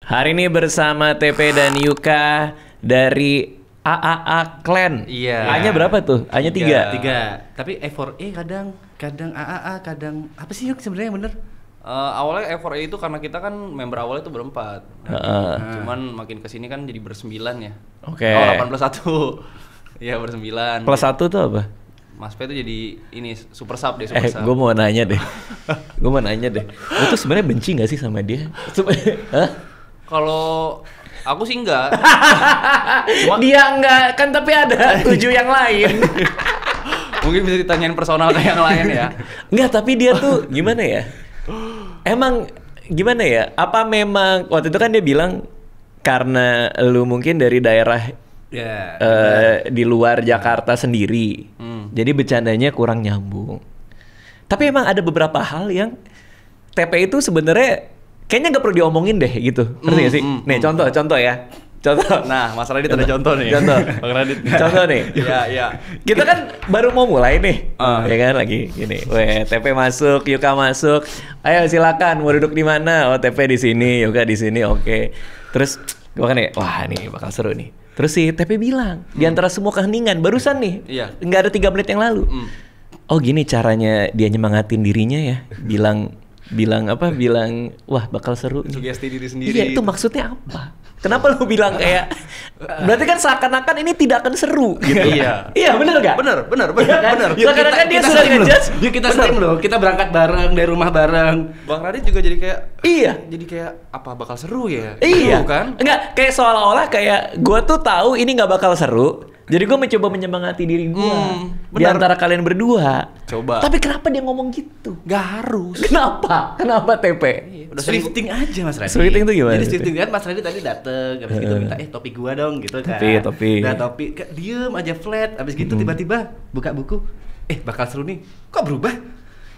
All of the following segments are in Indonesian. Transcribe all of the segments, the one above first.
Hari ini bersama TP dan Yuka dari AAA Clan. Iya. A-nya berapa tuh? A-nya 3. 3. Tapi E4E kadang AAA, kadang apa sih Yuk sebenarnya bener? Awalnya E4E itu karena kita kan member awalnya itu berempat. Cuman makin kesini kan jadi bersembilan ya. Oke. Oh 8+1. Iya bersembilan. Plus 1 tuh apa? Mas P itu jadi ini super sub deh, super sub. Gue mau nanya deh. Lu tuh sebenarnya benci gak sih sama dia? Hah? Kalau aku sih enggak. Dia enggak, kan tapi ada 7 yang lain. Mungkin bisa ditanyain personal ke yang lain ya. Enggak, tapi dia tuh gimana ya? Emang gimana ya? Apa memang waktu itu kan dia bilang karena lu mungkin dari daerah di luar Jakarta sendiri, jadi bercandanya kurang nyambung. Tapi emang ada beberapa hal yang TP itu sebenarnya kayaknya nggak perlu diomongin deh gitu, ngerti gak sih? Nih contoh ya, contoh. Nah, Mas Radit ada contoh nih. Contoh, Bang Radit. contoh nih. Iya. Kita kan baru mau mulai nih, ya kan lagi gini. Weh, TP masuk, Yuka masuk. Ayo silakan, mau duduk di mana? Oh, TP di sini, Yuka di sini. Oke. Terus gua kan ya, wah nih bakal seru nih. Terus si TP bilang, di antara semua keheningan barusan nih, nggak ada 3 menit yang lalu. Oh gini caranya dia nyemangatin dirinya ya, bilang wah bakal seru nih. Sugesti diri sendiri. Iya, itu maksudnya apa? Kenapa lu bilang kayak berarti kan seakan-akan ini tidak akan seru gitu. Iya. Iya, bener gak? Bener. Seakan-akan dia sudah ngejudge. Yuk kita sering loh, kita berangkat bareng dari rumah bareng. Bang Radit juga jadi kayak Iya. Jadi kayak apa bakal seru ya? Iya. Seru kan? Enggak, kayak seolah-olah kayak gua tuh tahu ini nggak bakal seru. Jadi gue mencoba menyemangati diri gue di antara kalian berdua. Coba. Tapi kenapa dia ngomong gitu? Gak harus. Kenapa? Kenapa TP? Udah thrifting aja Mas Radit. Thrifting tuh gimana? Jadi thrifting kan Mas Radit tadi dateng, habis gitu minta topi gua dong gitu kan. Topi. Nah topi, diem aja flat, habis gitu tiba-tiba buka buku, bakal seru nih. Kok berubah?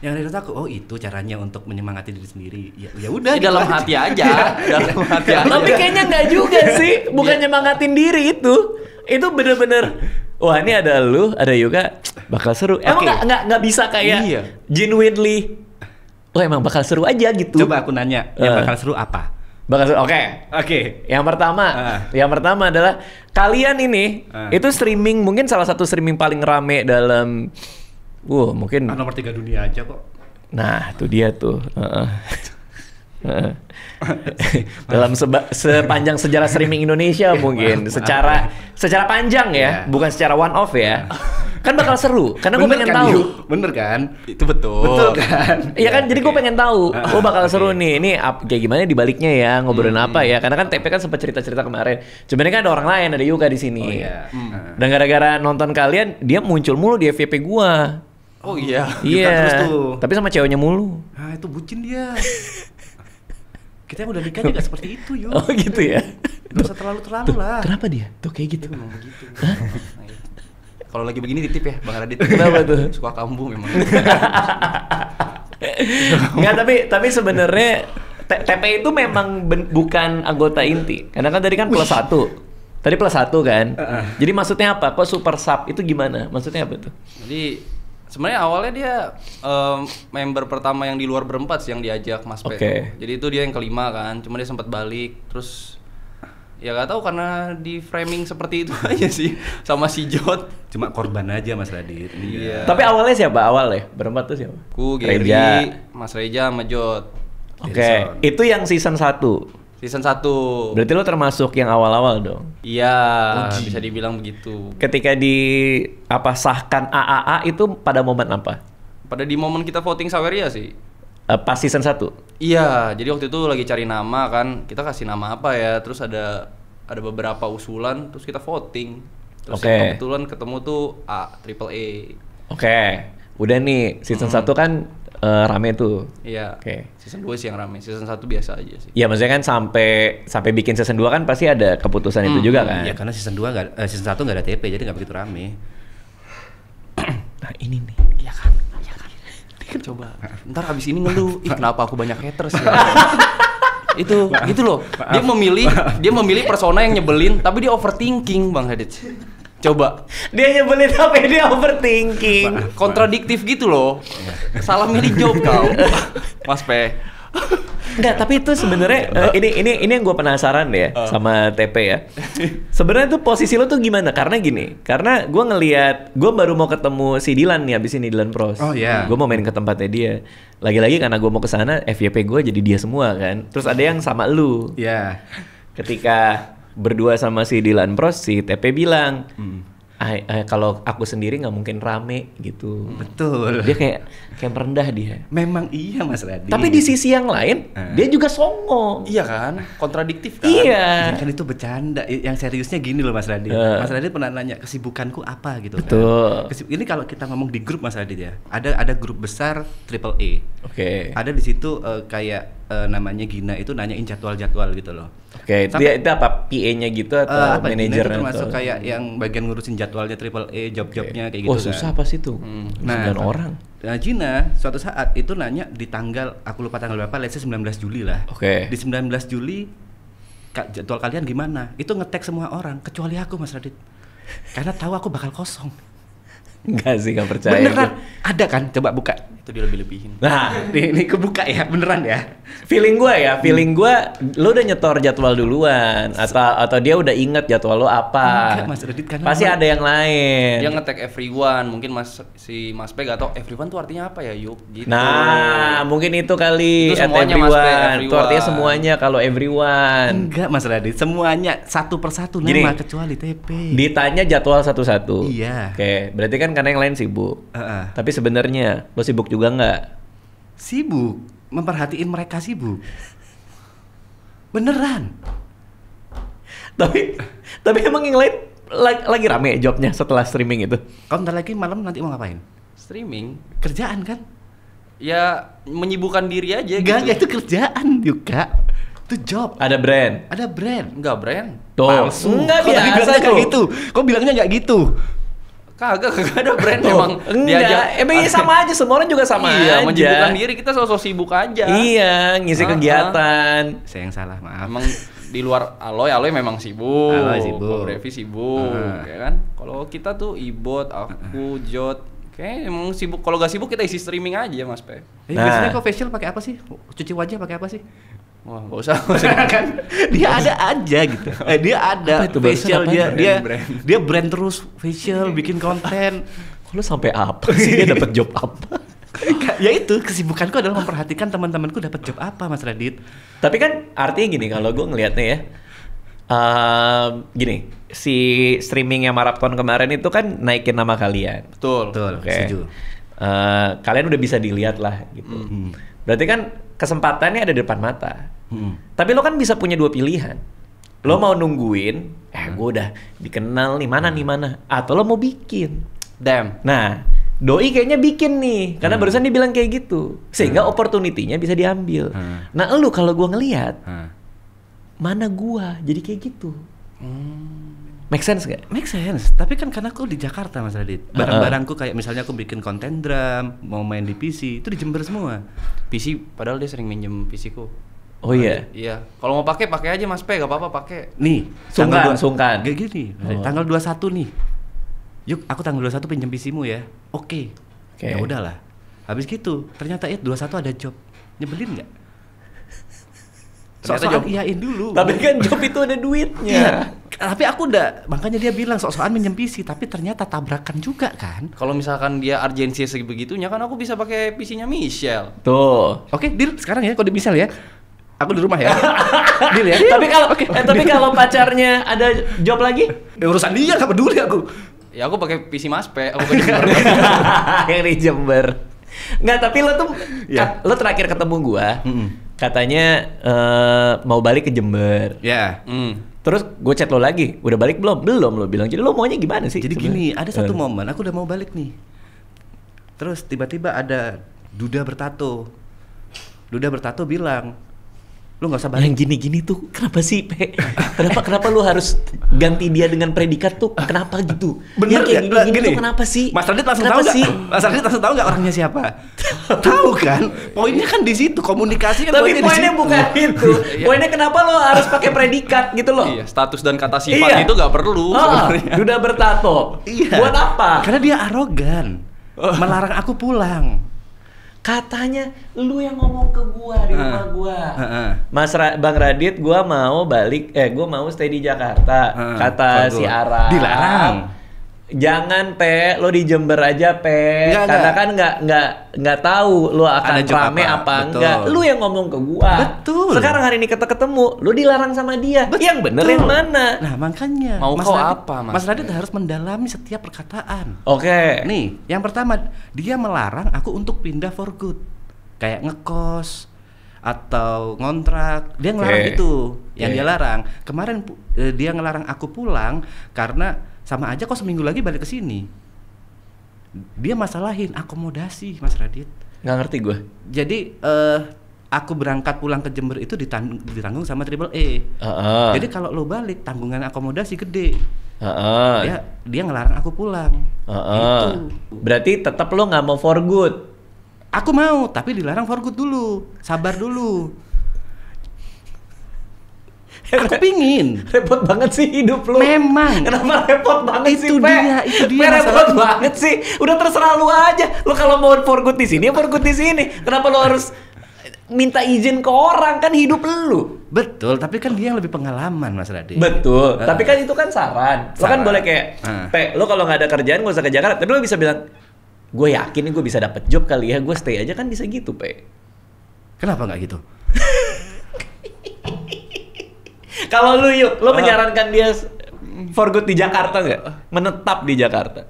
Yang dari aku, oh itu caranya untuk menyemangati diri sendiri. Ya udah. Dalam hati aja. Dalam hati aja. Tapi kayaknya nggak juga sih, bukan nyemangatin diri itu. Itu bener-bener, wah ini ada lu, ada Yuka, bakal seru. Emang nggak bisa kayak genuinely, oh emang bakal seru aja gitu. Coba aku nanya, yang bakal seru apa? Bakal seru, oke. Yang pertama adalah kalian ini itu streaming, mungkin salah satu streaming paling rame dalam, mungkin nomor 3 dunia aja kok. Nah, itu dia tuh. Dalam sepanjang sejarah streaming Indonesia mungkin secara panjang ya, bukan secara one off ya. Kan bakal seru karena gue pengen tahu. Bener kan? Itu betul kan? Iya kan, jadi gue pengen tahu. Oh bakal seru nih. Ini kayak gimana di baliknya ya, ngobrolin apa ya? Karena kan TP kan sempat cerita-cerita kemarin. Cuman kan ada orang lain, ada Yuka di sini. Dan gara-gara nonton kalian, dia muncul mulu di FYP gua. Oh iya. Iya. Tapi sama ceweknya mulu. Ah itu bucin dia. Kita yang udah nikah juga seperti itu yuk. Oh gitu ya. Gak usah terlalu lah. Kenapa dia? Tuh kayak gitu. Memang begitu. Kalau lagi begini titip ya Bang Radit. Kenapa tuh? Suka kambuh memang. Enggak, tapi sebenarnya TP itu memang bukan anggota inti. Karena kan tadi kan plus 1. Tadi plus 1 kan. Jadi maksudnya apa? Kok super sub itu gimana? Maksudnya apa tuh? Jadi sebenarnya awalnya dia member pertama yang di luar berempat sih yang diajak Mas P. Jadi itu dia yang kelima kan. Cuma dia sempat balik terus ya gak tahu karena di framing seperti itu aja sih sama si Jot. Cuma korban aja Mas Radit. Iya. Tapi awalnya siapa? Awal ya? Berempat tuh siapa? Gary, Mas Reja sama Jot. Oke. Itu yang season 1. Season 1. Berarti lo termasuk yang awal-awal dong? Iya, bisa dibilang begitu. Ketika sahkan AAA itu pada momen apa? Pada di momen kita voting Saweria sih. Pas season 1? Iya, jadi waktu itu lagi cari nama kan. Kita kasih nama apa ya, terus ada beberapa usulan, terus kita voting. Terus kebetulan ketemu tuh Triple A. Oke. Udah nih, season 1 kan rame tuh. Iya. Season 2 sih yang rame. Season 1 biasa aja sih. Iya, maksudnya kan sampai bikin season 2 kan pasti ada keputusan itu juga kan. Iya, karena season 1 nggak ada TP, jadi nggak begitu rame. Nah, ini nih. Iya kan. Coba. Ntar abis ini ngeluh, kenapa aku banyak haters ya? Itu gitu loh. Dia memilih persona yang nyebelin, tapi dia overthinking, Bang Radit. Coba. Dia nyebelin tapi dia overthinking. Kontradiktif gitu loh. Salah milih job kau, Mas P. Enggak, tapi itu sebenarnya ini yang gue penasaran deh sama TP ya. Sebenarnya tuh posisi lo tuh gimana? Karena gue ngelihat, gue baru mau ketemu si Dilan nih abis ini, Dilan Pros. Oh iya. Gue mau main ke tempatnya dia. Lagi-lagi karena gue mau ke sana, FYP gue jadi dia semua kan. Terus ada yang sama lu. Iya. Ketika berdua sama si Dilan Pros, si TP bilang, kalau aku sendiri nggak mungkin rame gitu. Betul. Dia kayak merendah dia. Memang iya Mas Radit. Tapi di sisi yang lain, dia juga songong. Iya kan? Kontradiktif kan? Iya. Ya kan itu bercanda. Yang seriusnya gini loh Mas Radit. Mas Radit pernah nanya kesibukanku apa gitu. Betul. Kan? Ini kalau kita ngomong di grup Mas Radit ya. Ada grup besar AAA. Oke. Ada di situ kayak namanya Gina itu nanyain jadwal-jadwal gitu loh. Oke, itu apa PA-nya gitu atau manajernya? Termasuk kayak yang bagian ngurusin jadwalnya AAA, job-jobnya kayak gitu. Oh susah pas itu. Nah, 9 orang. Nah, Gina suatu saat itu nanya di tanggal, aku lupa tanggal berapa, let's say 19 Juli lah. Oke. Di 19 Juli jadwal kalian gimana? Itu nge-tag semua orang kecuali aku Mas Radit. Karena tahu aku bakal kosong. Enggak sih, enggak percaya. Beneran? Ada kan? Coba buka. Itu dia lebih-lebihin. Nah, ini kebuka ya, beneran ya. feeling gue, lo udah nyetor jadwal duluan atau dia udah inget jadwal lo apa? Enggak, Mas Radit, karena pasti ada yang lain. Dia nge-tag everyone, mungkin Mas P gak tau everyone tuh artinya apa ya, Yuk? Gitu. Nah, mungkin itu kali itu at semuanya, everyone. Mas P, Itu artinya semuanya kalau everyone. Enggak Mas Radit, semuanya satu persatu Gini, nama kecuali TP. Ditanya jadwal satu-satu. Iya. Oke, berarti kan karena yang lain sibuk. Tapi sebenarnya lo sibuk juga nggak? Sibuk, memperhatiin mereka sibuk. Beneran. Tapi emang yang lain lagi rame jobnya setelah streaming itu. Kau ntar lagi malam nanti mau ngapain? Streaming. Kerjaan kan? Ya menyibukkan diri aja. Enggak, gitu. itu kerjaan juga. Itu job. Ada brand. Ada brand. Enggak brand. Tuh. Palsu. Enggak Kok biasa bilangnya tuh. kayak gitu? Kok bilangnya nggak gitu? Kagak ada brand emang. Enggak, emang sama aja, semua orang juga sama iya, aja. menyibukkan diri, kita sosok sibuk aja. Iya, ngisi kegiatan. Saya yang salah, maaf. Emang di luar Aloy memang sibuk. Aloy sibuk. Brevi sibuk, ya kan? Kalau kita tuh Ibot, aku, Jot, kayak emang sibuk. Kalau gak sibuk kita isi streaming aja, Mas P. Biasanya kok facial pakai apa sih? Cuci wajah pakai apa sih? Wah, gak usah. Kan dia ada aja gitu. Dia ada itu, facial, brand? dia brand terus facial, bikin konten. Lo sampai apa sih, dia dapat job apa? Ya itu kesibukanku adalah memperhatikan teman-temanku dapat job apa, Mas Radit. Tapi kan artinya gini, kalau gue ngelihatnya ya, gini, si streamingnya Marathon kemarin itu kan naikin nama kalian. Betul. Oke. Setuju. Kalian udah bisa dilihat lah gitu. Berarti kan kesempatannya ada di depan mata. Tapi lo kan bisa punya dua pilihan. Lo mau nungguin, gue udah dikenal nih, mana. Atau lo mau bikin. Damn. Nah, Doi kayaknya bikin nih, karena barusan dia bilang kayak gitu. Sehingga opportunity-nya bisa diambil. Nah, lo kalau gue ngelihat, mana gua jadi kayak gitu. Make sense gak? Make sense, tapi kan karena aku di Jakarta, Mas Radit. Barang-barangku kayak misalnya aku bikin konten drum, mau main di PC, itu di Jember semua. PC, padahal dia sering minjem PC ku. Oh iya? Iya. Kalau mau pakai aja Mas P, gak apa-apa pakai. Nih, sungkan. Kayak gini, tanggal 21 nih. Yuk, aku tanggal 21 pinjam PC-mu ya. Oke. Ya udahlah. Habis gitu, ternyata 21 ada job. Nyebelin nggak? Sok-sokan iyain dulu. Tapi kan job itu ada duitnya. Iya. Tapi aku udah, makanya dia bilang sok-sokan minjem PC, tapi ternyata tabrakan juga kan. Kalau misalkan dia urgensi sebegitunya kan aku bisa pakai PC-nya Michelle. Tuh. Oke, deal sekarang ya, kode misal ya. Aku di rumah ya. Deal ya. Tapi kalau pacarnya ada job lagi? Urusan dia, gak peduli aku. Ya aku pakai PC Mas P, aku ke Jember. Yang di Jember. Nggak, tapi lo tuh lo terakhir ketemu gua, katanya mau balik ke Jember. Ya. Terus gue chat lo lagi, udah balik belum? Belum, lo bilang. Jadi lo maunya gimana sih? Jadi gini, ada satu momen aku udah mau balik nih. Terus tiba-tiba ada Duda bertato bilang, lu nggak usah balik. Yang gini-gini tuh kenapa sih, Pe? Kenapa lu harus ganti dia dengan predikat tuh? Kenapa gitu? Bener ya, kayak gini tuh kenapa sih? Mas Radit langsung tahu nggak? Mas Radit langsung tahu nggak orangnya siapa? Tahu kan? Poinnya kan di situ, komunikasi kan. Tapi poinnya bukan itu. Poinnya kenapa lo harus pakai predikat gitu loh? Iya, status dan kata sifat itu nggak perlu sebenarnya. Duda bertato. Iya. Buat apa? Karena dia arogan, melarang aku pulang. Katanya lu yang ngomong ke gua di rumah gua. Bang Radit, gua mau stay di Jakarta. Kata si Ara. Dilarang. Jangan lo di Jember aja karena kan nggak tahu lu akan rame apa enggak. Lu yang ngomong ke gua. Betul. Sekarang hari ini kita ketemu, lu dilarang sama dia. Yang bener yang mana? Nah makanya mau kau apa Mas Radit harus mendalami setiap perkataan. Oke. Nih yang pertama, dia melarang aku untuk pindah for good, kayak ngekos atau ngontrak. Dia ngelarang itu. Yang dia larang kemarin, dia ngelarang aku pulang karena sama aja kok seminggu lagi balik ke sini. Dia masalahin akomodasi, Mas Radit. Nggak ngerti gue. Jadi aku berangkat pulang ke Jember itu ditanggung sama Triple A. Jadi kalau lo balik tanggungan akomodasi gede. Dia ngelarang aku pulang. Gitu. Berarti tetap lo nggak mau for good. Aku mau, tapi dilarang for good dulu. Sabar dulu. Aku pingin. Repot banget sih hidup lo. Memang. Kenapa repot banget sih, Itu dia repot banget sih. Udah terserah lu aja. Lu kalau mau for good di sini, for good di sini. Kenapa lu harus minta izin ke orang? Kan hidup lu. Betul, tapi kan dia yang lebih pengalaman, Mas Radit. Betul. Tapi kan itu kan saran. Lo kan boleh kayak, lo kalau nggak ada kerjaan gak usah ke Jakarta. Tapi lo bisa bilang, gue yakin nih gue bisa dapet job kali ya. Gue stay aja kan bisa gitu, Kenapa nggak gitu? Kalau lu lo menyarankan dia for good di Jakarta nggak? Menetap di Jakarta?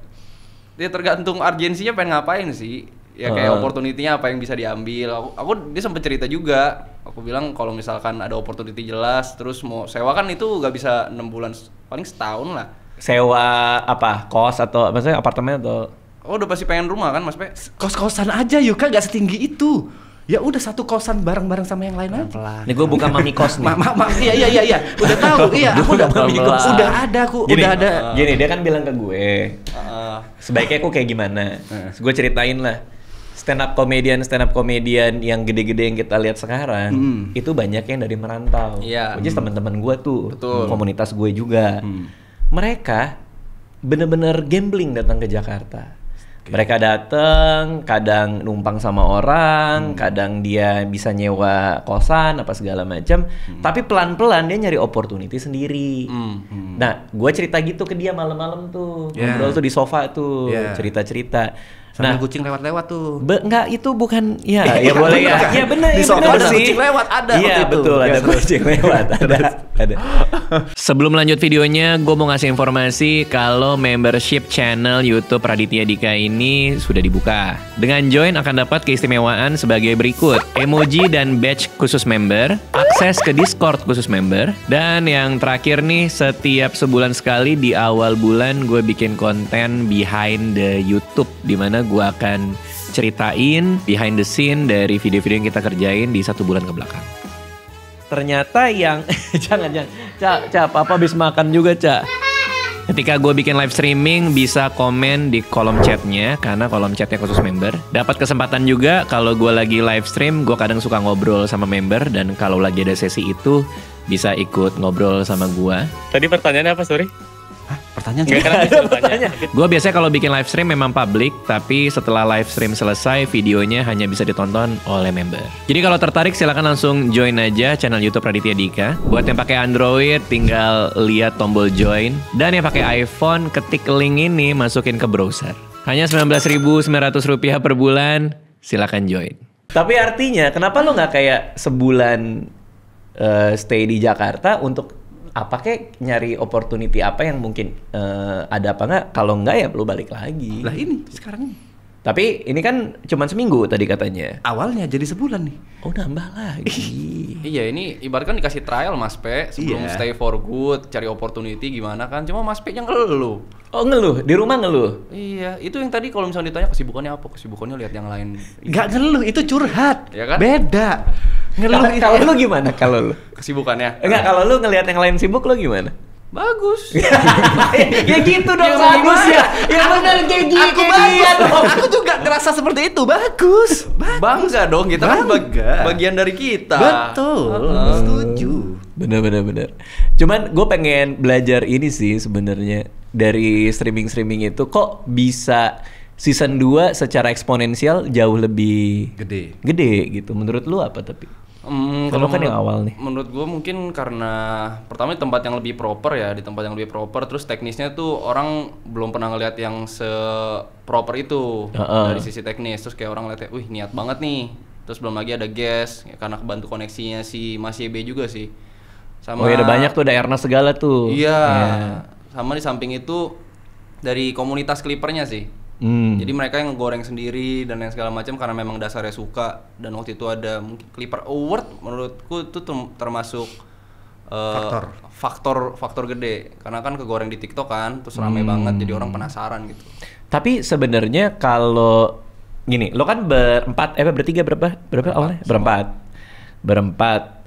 Dia tergantung urgensinya pengen ngapain sih. Ya kayak opportunity-nya apa yang bisa diambil. Dia sempet cerita juga. Aku bilang kalau misalkan ada opportunity jelas, terus mau sewa kan itu nggak bisa 6 bulan, paling setahun lah. Sewa apa? Kos atau maksudnya apartemen atau? Oh udah pasti pengen rumah kan Mas Pe? Kos-kosan aja yuk, kan nggak setinggi itu. Ya udah satu kosan bareng-bareng sama yang lain aja. Nih gue bukan mami kos nih. Iya. Udah tahu. Iya, aku udah mami kos. Udah ada aku, udah ada. Gini, dia kan bilang ke gue. Sebaiknya aku kayak gimana? Gue ceritain lah. Stand up comedian yang gede-gede yang kita lihat sekarang, itu banyak yang dari merantau. Iya. Which is teman-teman gue tuh. Betul. Komunitas gue juga. Mereka bener-bener gambling datang ke Jakarta. Mereka datang, kadang numpang sama orang, kadang dia bisa nyewa kosan apa segala macam. Tapi pelan-pelan dia nyari opportunity sendiri. Nah, gue cerita gitu ke dia malam-malam tuh, ngobrol tuh di sofa tuh, cerita-cerita. Sambil kucing lewat-lewat tuh. Enggak, itu bukan ya boleh ya. Ya benar, di sofa ada kucing lewat, ada. Iya, betul, ada kucing lewat, ada. Sebelum lanjut videonya, gue mau ngasih informasi kalau membership channel YouTube Raditya Dika ini sudah dibuka. Dengan join akan dapat keistimewaan sebagai berikut: emoji dan badge khusus member, akses ke Discord khusus member, dan yang terakhir nih, setiap sebulan sekali di awal bulan gue bikin konten behind the YouTube, di mana gue akan ceritain behind the scene dari video-video yang kita kerjain di 1 bulan ke belakang. Ternyata yang jangan Cak, Papa habis makan juga, Cak. Ketika gue bikin live streaming bisa komen di kolom chatnya, karena kolom chatnya khusus member. Dapat kesempatan juga kalau gue lagi live stream, gue kadang suka ngobrol sama member, dan kalau lagi ada sesi itu bisa ikut ngobrol sama gue. Tadi pertanyaannya apa, sorry? Pertanyaan. Gue biasanya kalau bikin live stream memang public, tapi setelah live stream selesai videonya hanya bisa ditonton oleh member. Jadi kalau tertarik silakan langsung join aja channel YouTube Raditya Dika. Buat yang pakai Android tinggal lihat tombol join, dan yang pakai iPhone ketik link ini masukin ke browser. Hanya Rp19.900 per bulan, silakan join. Tapi artinya kenapa lo nggak kayak sebulan stay di Jakarta untuk apa, kayak nyari opportunity apa yang mungkin ada apa nggak? Kalau nggak ya lu balik lagi. Lah ini sekarang nih. Tapi ini kan cuma seminggu tadi katanya. Awalnya jadi sebulan nih. Oh, nambah lagi. Iya, ini ibaratkan dikasih trial Mas Pe sebelum stay for good, cari opportunity gimana kan. Cuma Mas Pe yang ngeluh. Oh, ngeluh? Di rumah ngeluh? Iya, itu yang tadi kalau misalnya ditanya kesibukannya apa? Kesibukannya lihat yang lain. Gak ngeluh, itu curhat. Ya kan? Beda. Ngeluh kalau lu gimana kalau lu? Kesibukannya? Enggak, kalau lu ngelihat yang lain sibuk lu gimana? Bagus. Ya gitu dong, bagus ya. Ya benar kayak gitu. Aku juga ngerasa seperti itu. Bagus. Bangga dong, kita kan bagian dari kita. Betul. Setuju. Bener. Cuman gue pengen belajar ini sih sebenarnya dari streaming itu, kok bisa season 2 secara eksponensial jauh lebih gede gitu. Menurut lu apa tapi? Kalau kan yang awal nih. Menurut gue mungkin karena pertama di tempat yang lebih proper ya, terus teknisnya tuh orang belum pernah ngeliat yang se-proper itu dari sisi teknis. Terus kayak orang ngeliatnya, wih niat banget nih. Terus belum lagi ada guest ya, karena kebantu koneksinya si Mas YB juga sih. Sama ada banyak tuh, ada Ernest segala tuh. Iya. Sama di samping itu dari komunitas Clippernya sih. Jadi mereka yang ngegoreng sendiri dan yang segala macam karena memang dasarnya suka. Dan waktu itu ada mungkin Clipper Award, menurutku itu termasuk faktor gede karena kan kegoreng di TikTok kan, terus rame banget jadi orang penasaran gitu. Tapi sebenarnya kalau gini, lo kan bertiga berapa awalnya? Berempat.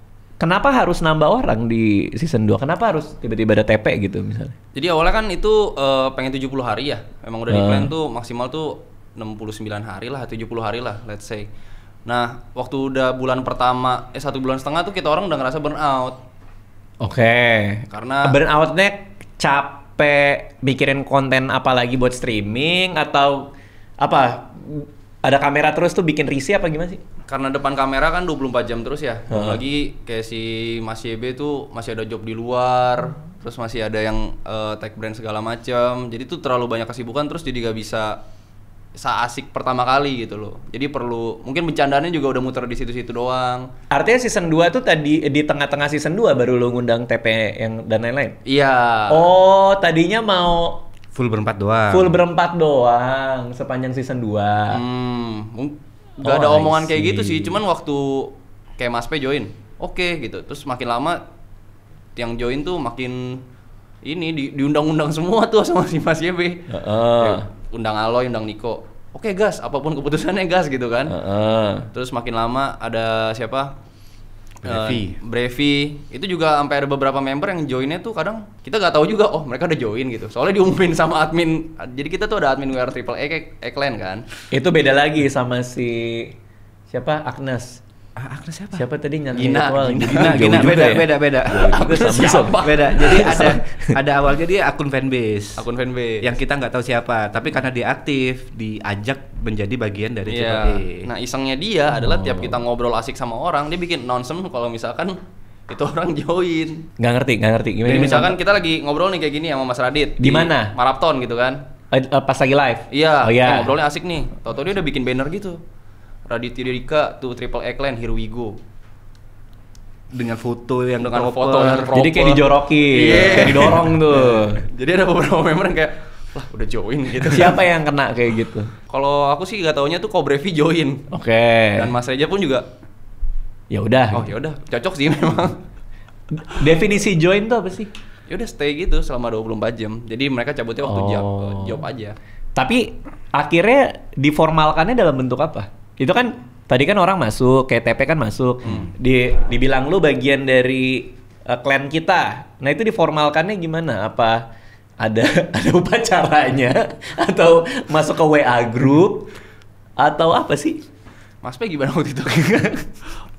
Kenapa harus nambah orang di season 2? Kenapa harus tiba-tiba ada TP gitu misalnya? Jadi awalnya kan itu pengen 70 hari ya. Memang udah di-plan tuh maksimal tuh 69 hari lah, 70 hari lah let's say. Nah, waktu udah bulan pertama, 1 bulan setengah tuh kita orang udah ngerasa burn out. Oke. Karena burn out-nya capek mikirin konten apa lagi buat streaming atau apa? Ada kamera terus tuh bikin risih apa gimana sih? Karena depan kamera kan 24 jam terus ya. Lagi kayak si Mas YB tuh masih ada job di luar, terus masih ada yang tech brand segala macam. Jadi tuh terlalu banyak kesibukan terus jadi gak bisa seasik pertama kali gitu loh. Jadi perlu mungkin bercandaannya juga udah muter di situ-situ doang. Artinya season 2 tuh tadi di tengah-tengah season 2 baru lo ngundang TP yang dan lain-lain? Iya. Oh, tadinya mau full berempat doang. Sepanjang season 2. Gak ada omongan kayak gitu sih, cuman waktu kayak Mas P join, oke gitu. Terus makin lama yang join tuh makin ini diundang-undang semua tuh sama si Mas YB. Undang Aloy, undang Niko. Oke gas, apapun keputusannya gas gitu kan. Terus makin lama ada siapa? Brevi. Itu juga sampai ada beberapa member yang joinnya tuh kadang kita nggak tahu juga, oh mereka udah join gitu. Soalnya diumumin sama admin. Jadi kita tuh ada admin WR Triple Clan kan. Itu beda lagi sama si siapa? Agnes. Agnes siapa? Siapa tadi nyanyi Gina, beda. Itu siapa? Beda. Jadi ada awalnya dia akun fanbase. Yang kita nggak tahu siapa, tapi karena dia aktif, diajak menjadi bagian dari Triple. Nah, isengnya dia adalah tiap kita ngobrol asik sama orang, dia bikin announcement kalau misalkan itu orang join. Nggak ngerti. Gimana? Misalkan kita lagi ngobrol nih kayak gini sama Mas Radit. Di mana? Marapton gitu kan. Pas lagi live? Iya. Ngobrolnya asik nih. Tau-tau dia udah bikin banner gitu. Raditya Dika tuh Triple Clan, here we go. Dengan foto yang proper. Jadi kayak dijorokin, kayak didorong tuh. Jadi ada beberapa member yang kayak, lah udah join gitu. Siapa yang kena kayak gitu? Kalau aku sih gak taunya tuh Kobrevi join. Oke. Dan Mas Reja pun juga. Ya udah. Oh ya udah, cocok sih memang. Definisi join tuh apa sih? Ya udah stay gitu selama 24 jam. Jadi mereka cabutnya waktu job aja. Tapi akhirnya diformalkannya dalam bentuk apa? Itu kan tadi kan orang masuk, kayak TP kan masuk. Dibilang lu bagian dari klan kita. Nah, itu diformalkannya gimana? Apa ada upacaranya atau masuk ke WA group atau apa sih? Mas P gimana waktu itu?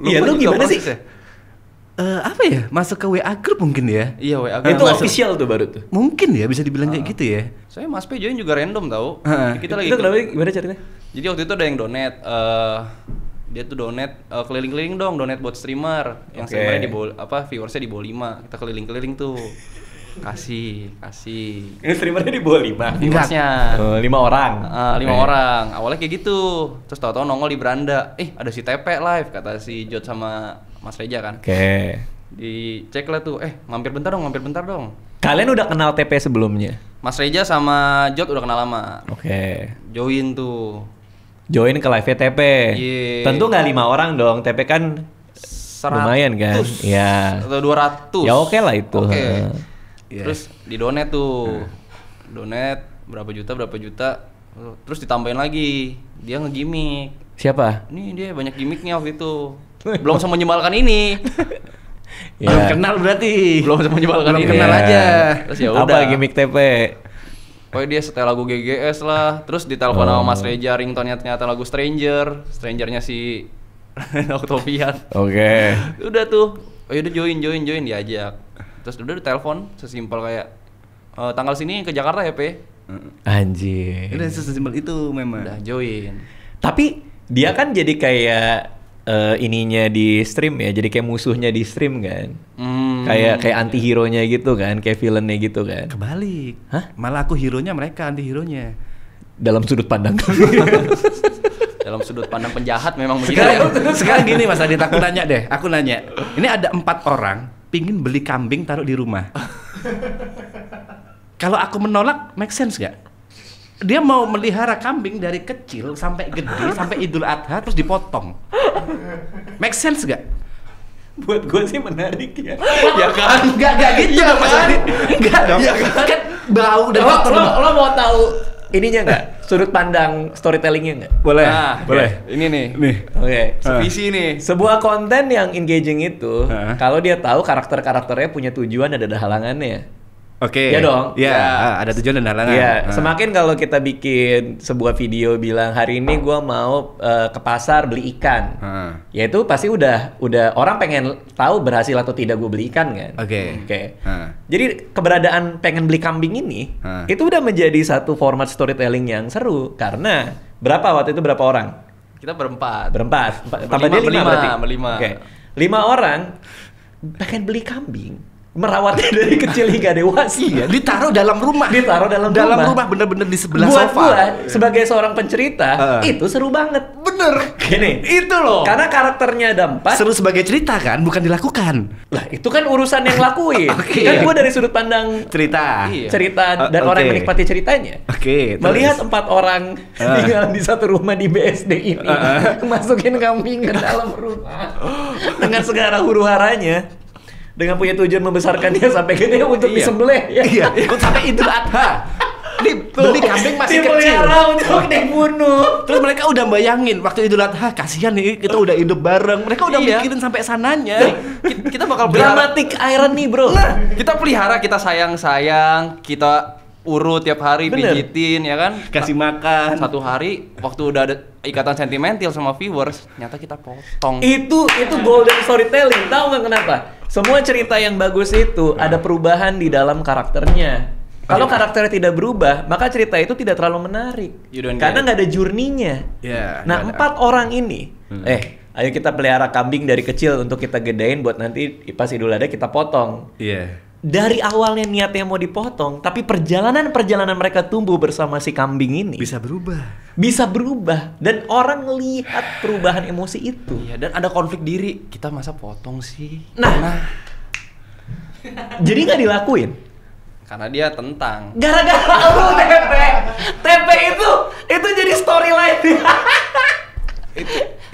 Iya, lu gimana sih? Apa ya? Masuk ke WA group mungkin ya? Iya, WA group. Itu official tuh baru tuh. Mungkin ya bisa dibilang kayak gitu ya. Saya Mas P join juga random tau. Kita lagi. Itu kenapa gimana ceritanya? Jadi waktu itu ada yang donate, dia tuh donate keliling-keliling dong, donate buat streamer. Yang streamernya di bawah, viewersnya di bawah 5. Kita keliling-keliling tuh. Kasih. Ini streamernya di bawah 5? Viewersnya 5 orang? 5 orang, awalnya kayak gitu. Terus tau-tau nongol di beranda, ada si TP live, kata si Jod sama Mas Reja kan. Dicek lah tuh, mampir bentar dong. Kalian udah kenal TP sebelumnya? Mas Reja sama Jod udah kenal lama. Join tuh. Join ke live TP. Tentu nggak 5 orang dong, TP kan 100, lumayan kan? Ya. Atau 200. Ya oke lah itu. Terus di donate tuh. Donate berapa juta. Terus ditambahin lagi. Dia nge-gimmick. Siapa? Nih dia banyak gimmicknya waktu itu. Belum sama menyebalkan ini. Belum kenal berarti. Belum sama menyebalkan ini. Kenal aja. Terus ya udah. Apa gimmick TP? Pokoknya dia setel lagu GGS lah. Terus ditelepon sama Mas Reja, ringtone-nya ternyata lagu Strangernya si Octopian. Udah tuh. Udah join diajak. Terus udah ditelepon sesimpel kayak tanggal sini ke Jakarta ya, P. Anjir. Udah sesimpel itu memang. Udah join. Tapi dia kan jadi kayak ininya di stream ya, jadi kayak musuhnya di stream kan. Kayak anti-hero-nya gitu kan, kayak villain-nya gitu kan. Kebalik. Hah? Malah aku hero-nya, mereka anti-hero-nya. Dalam sudut pandang Dalam sudut pandang penjahat memang begitu. Sekarang gini Mas Adit, aku nanya. Ini ada 4 orang pingin beli kambing taruh di rumah. Kalau aku menolak, make sense gak? Dia mau melihara kambing dari kecil sampai gede, sampai Idul Adha terus dipotong. Make sense gak? Buat gue sih menarik ya. Ya kan? Enggak gitu dong Mas Adit. Enggak dong. Ya kan bau dan kotor. Lo mau tahu ininya nggak? Sudut pandang storytellingnya nggak? Boleh. Boleh. Ini nih. Oke. Sevisi nih. Sebuah konten yang engaging itu, kalau dia tahu karakter-karakternya punya tujuan dan ada halangannya. Oke. Ya dong. Ya, ada tujuan dan halangan. Iya. Semakin kalau kita bikin sebuah video bilang hari ini gua mau ke pasar beli ikan, ya itu pasti udah orang pengen tahu berhasil atau tidak gue beli ikan kan. Oke. Jadi keberadaan pengen beli kambing ini itu udah menjadi satu format storytelling yang seru karena berapa orang? Kita berempat. Tambah dia 5 berarti. Berlima. Oke. 5 orang pengen beli kambing. Merawatnya dari kecil hingga dewasa. Iya, ditaruh dalam rumah. Dalam rumah bener-bener di sebelah buat sofa. Gua sebagai seorang pencerita itu seru banget. Bener. Gini, itu loh. Karena karakternya ada 4. Seru sebagai cerita kan, bukan dilakukan. Lah, itu kan urusan yang lakuin. Kan gua dari sudut pandang cerita dan orang yang menikmati ceritanya. Melihat 4 orang tinggal di satu rumah di BSD ini, masukin kambing ke dalam rumah dengan segala huru-haranya. Dengan punya tujuan membesarkannya sampai gede untuk disembelih ya. Iya, ikut sampai Idul Adha. Beli kambing masih kecil untuk dibunuh. Terus mereka udah bayangin waktu Idul Adha, kasihan nih kita udah hidup bareng. Mereka udah mikirin sampai sananya. Kita bakal dramatic irony, bro. Kita pelihara, kita sayang, kita urut tiap hari, pijitin ya kan, kasih makan. Satu hari waktu udah ada ikatan sentimental sama viewers, nyata kita potong. Itu golden storytelling. Tahu nggak kenapa? Semua cerita yang bagus itu ada perubahan di dalam karakternya. Kalau karakternya tidak berubah, maka cerita itu tidak terlalu menarik. Karena nggak ada journey-nya. Nah, 4 orang ini, ayo kita pelihara kambing dari kecil untuk kita gedein buat nanti pas Idul Adha kita potong. Dari awalnya niatnya mau dipotong, tapi perjalanan mereka tumbuh bersama si kambing ini bisa berubah dan orang lihat perubahan emosi itu. Iya, dan ada konflik diri, kita masa potong sih. Nah. Jadi nggak dilakuin karena dia tentang gara-gara lu TP itu jadi storyline.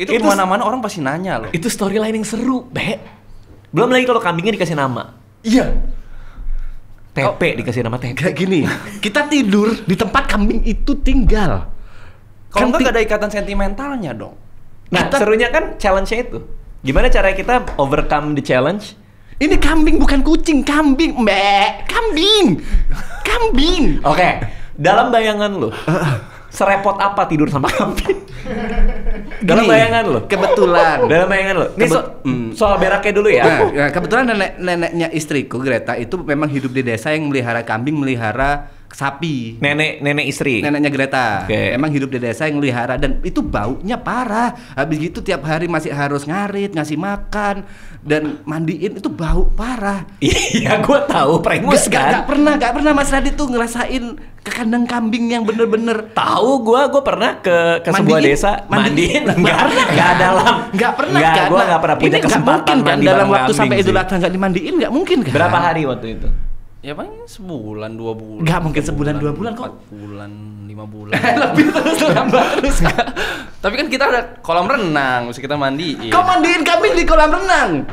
itu kemana-mana orang pasti nanya loh. Itu storyline yang seru, belum lagi kalau kambingnya dikasih nama. Iya. TP dikasih nama TP. Kayak gini, kita tidur di tempat kambing itu tinggal. Kalau nggak ada ikatan sentimentalnya dong. Nah, serunya kan challenge-nya itu. Gimana cara kita overcome the challenge? Ini kambing bukan kucing, kambing, kambing. Oke. Dalam bayangan lo, serepot apa tidur sama kambing? Dalam bayangan lo. Kebetulan. Dalam bayangan lo. Ini soal beraknya dulu ya. Nah, kebetulan neneknya istriku Greta itu memang hidup di desa yang melihara kambing, melihara sapi. Nenek istri. Neneknya Greta. Emang hidup di desa yang melihara dan itu baunya parah. Habis gitu tiap hari masih harus ngarit, ngasih makan dan mandiin, itu bau parah. Iya, gue tahu prengus kan. Gak pernah Mas Radit tuh ngerasain ke kandang kambing yang bener-bener. Tahu gue pernah ke sebuah desa mandiin. Nggak pernah. Gue nggak pernah punya kesempatan kan dalam waktu sampai Idul Adha nggak dimandiin, nggak mungkin kan. Berapa hari waktu itu? Ya paling sebulan 2 bulan. Nggak mungkin sebulan 2 bulan kok. 4 bulan 5 bulan. Lebih terus lambat terus. Tapi kan kita ada kolam renang, mesti kita mandiin. Kau mandiin kambing di kolam renang?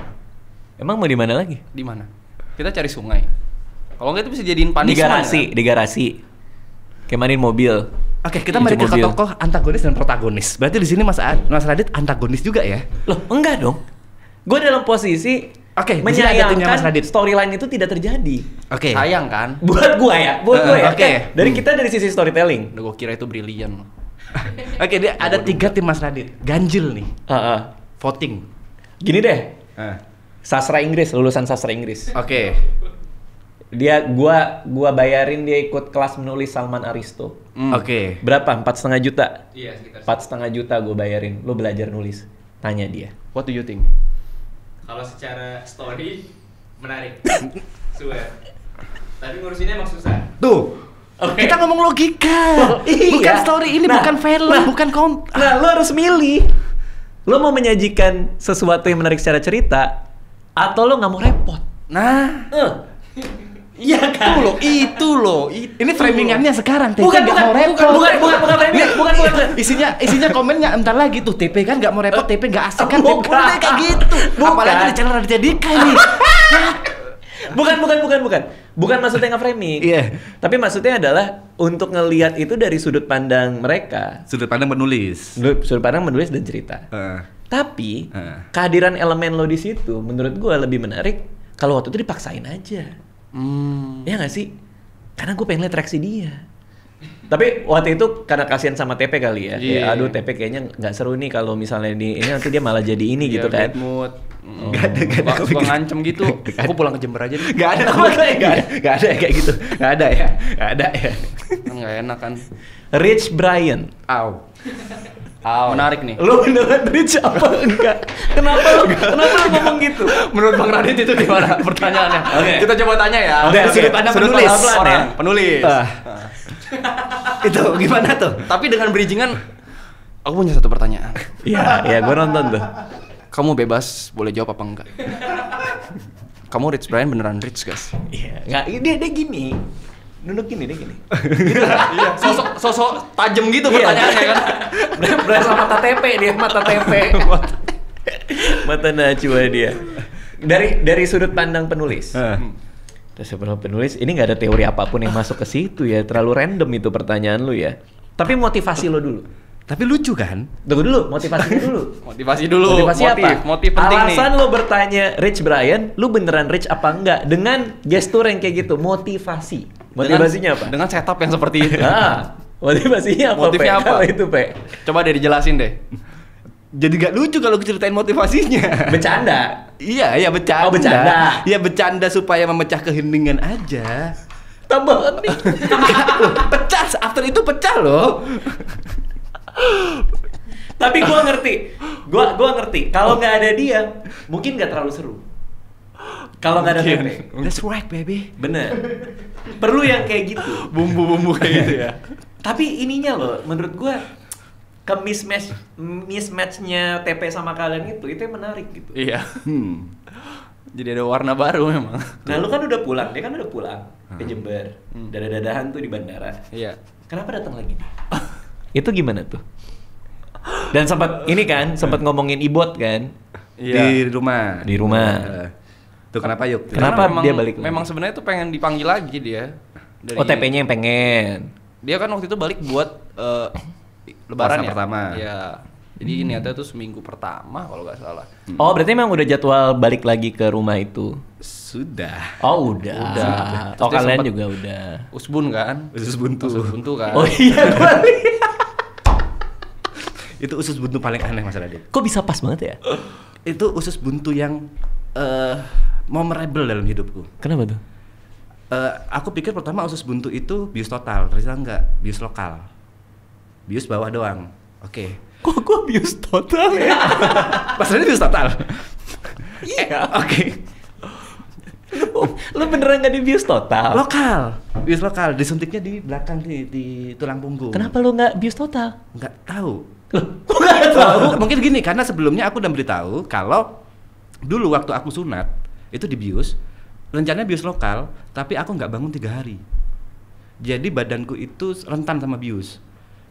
Emang mau di mana lagi? Di mana? Kita cari sungai. Kalau nggak itu bisa jadiin punishment. Di garasi. Kayak mandiin mobil. Oke, kita mari ke tokoh antagonis dan protagonis. Berarti di sini Mas Radit antagonis juga ya? Loh, enggak dong. Gue dalam posisi menyayangkan storyline itu tidak terjadi. Sayang kan? Buat gue ya. Dari kita dari sisi storytelling. Udah gue kira itu brilian. Dia ada 3 tim Mas Radit. Ganjil nih. Voting. Gini deh. Sastra Inggris, lulusan sastra Inggris. Gua bayarin dia ikut kelas menulis Salman Aristo. Oke. Berapa? 4,5 juta? Iya, sekitar 4,5 juta gue bayarin. Lo belajar nulis. Tanya dia. What do you think? Kalau secara story menarik. Swear. Tapi ngurusinnya emang susah. Tuh. Oke. Kita ngomong logika. Bukan story ini, bukan film, bukan Nah, lo harus milih. Lo mau menyajikan sesuatu yang menarik secara cerita atau lo nggak mau repot? Nah, iya kan? Itu loh. Ini framingannya sekarang. TP Bukan, nggak mau repot. bukan framing. Bukan. Isinya komennya entar lagi tuh. TP kan nggak mau repot, TP nggak asik kan. Bukan. Udah kayak gitu. Bukan. Apalagi di channel Raditya Dika nih. Bukan maksudnya nge-framing. Iya. Tapi maksudnya adalah untuk ngelihat itu dari sudut pandang mereka. Sudut pandang menulis. Sudut pandang menulis dan cerita. Tapi kehadiran elemen lo di situ menurut gue lebih menarik kalau waktu itu dipaksain aja. Ya nggak sih? Karena gue pengen lihat reaksi dia. Tapi waktu itu karena kasihan sama TP kali ya. Yeah. Aduh TP kayaknya nggak seru nih kalau misalnya ini nanti dia malah jadi ini gitu kan. Bad mood. Gak ada Suka ngancem gitu. Aku pulang ke Jember aja deh. Gak ada kayak gitu. Gak ada ya. Kan nggak enak kan. Rich Brian. Menarik nih. Lo beneran rich apa enggak? Kenapa lo ngomong gitu? Menurut Bang Radit itu gimana pertanyaannya? Oke. Kita coba tanya ya. Dari sudut pandang penulis. Penulis. Itu gimana tuh? Tapi dengan bridgingan, aku punya satu pertanyaan. Iya, gue nonton tuh. Kamu bebas boleh jawab apa enggak? Kamu Rich Brian beneran rich, guys? Iya, nggak, dia gini. Duduk gini, dia gini. Iya, sosok tajam gitu pertanyaannya kan. Berasa mata tempe dia, mata tempe. Mata najwa dia. Dari sudut pandang penulis. Dari sudut pandang penulis, ini nggak ada teori apapun yang masuk ke situ ya. Terlalu random itu pertanyaan lu ya. Tapi motivasi lo dulu. Tapi lucu kan? Tunggu dulu, motivasinya dulu. Motivasi dulu. Motivasi apa? Motif penting nih. Alasan lo bertanya Rich Brian, lu beneran rich apa enggak? Dengan gestur yang kayak gitu, motivasi. Motivasinya apa? Dengan setup yang seperti itu. Motivasinya apa? Motifnya apa? Kalau itu, Pe. Coba deh dijelasin deh. Jadi gak lucu kalau ceritain motivasinya. Bercanda. Iya, bercanda. Oh, bercanda. Iya, bercanda supaya memecah keheningan aja. Tambah nih. Pecah, after itu pecah loh. Tapi gua ngerti. Kalau nggak ada dia, mungkin nggak terlalu seru. Kalau nggak ada Pepe. That's right, baby. Bener. Perlu yang kayak gitu. Bumbu-bumbu kayak gitu ya. Tapi ininya loh, menurut gua mismatch-nya TP sama kalian itu yang menarik gitu. Iya. Jadi ada warna baru memang. Nah, lu kan udah pulang, dia kan udah pulang ke Jember. Dadah-dadahan tuh di bandara. Iya. Kenapa datang lagi nih? Itu gimana tuh? Dan sempat ngomongin Ibot kan? Di rumah. Di rumah. Tuh kenapa yuk? Kenapa memang, dia balik? Memang sebenarnya tuh pengen dipanggil lagi dia. TP-nya yang pengen. Dia kan waktu itu balik buat Lebaran ya. Pertama. Iya. Jadi niatnya tuh seminggu pertama kalau nggak salah. Oh, berarti memang udah jadwal balik lagi ke rumah itu? Sudah. Oh, udah. Oh, kalian juga udah. Usbun kan? Usus buntu kan. Oh iya, Itu usus buntu paling aneh Mas Radit. Kok bisa pas banget ya? Itu usus buntu yang memorable dalam hidupku. Kenapa tuh? Aku pikir pertama usus buntu itu bius total, ternyata enggak, bius lokal. Bius bawah doang. Oke. Kok gua bius total ya? Pas ini bius total. Iya. Oke. Lu beneran nggak di bius total? Lokal. Bius lokal, disuntiknya di belakang di tulang punggung. Kenapa lu nggak bius total? Nggak tahu. Loh, kok nggak tahu? Mungkin gini, karena sebelumnya aku udah beritahu kalau dulu waktu aku sunat itu di bius, rencananya bius lokal, tapi aku nggak bangun 3 hari. Jadi badanku itu rentan sama bius.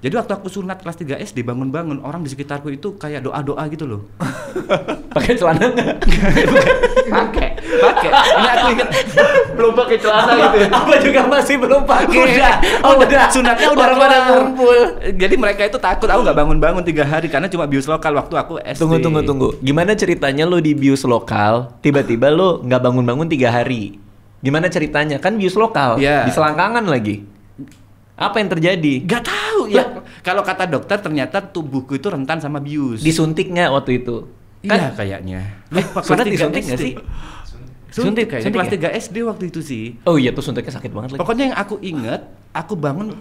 Jadi waktu aku sunat kelas 3 SD bangun-bangun, orang di sekitarku itu kayak doa-doa gitu loh. Pakai celana nggak? Pakai. Ini aku ingat Belum pakai celana gitu ya. Apa juga masih belum pakai? Udah. Sunatnya udah orang pada kelar. ngumpul. Jadi mereka itu takut aku nggak bangun-bangun 3 hari karena cuma bius lokal waktu aku SD. Tunggu. Gimana ceritanya lo di bius lokal, tiba-tiba lo nggak bangun-bangun 3 hari? Gimana ceritanya? Kan bius lokal, Di selangkangan lagi. Apa yang terjadi? Gak tahu ya. Kalau kata dokter ternyata tubuhku itu rentan sama bius. Disuntik nggak waktu itu? Iya kayaknya. Sunat disuntik nggak sih? Suntik kayaknya kelas ya? 3 SD waktu itu sih. Oh iya tuh suntiknya sakit banget lagi. Pokoknya yang aku inget, aku bangun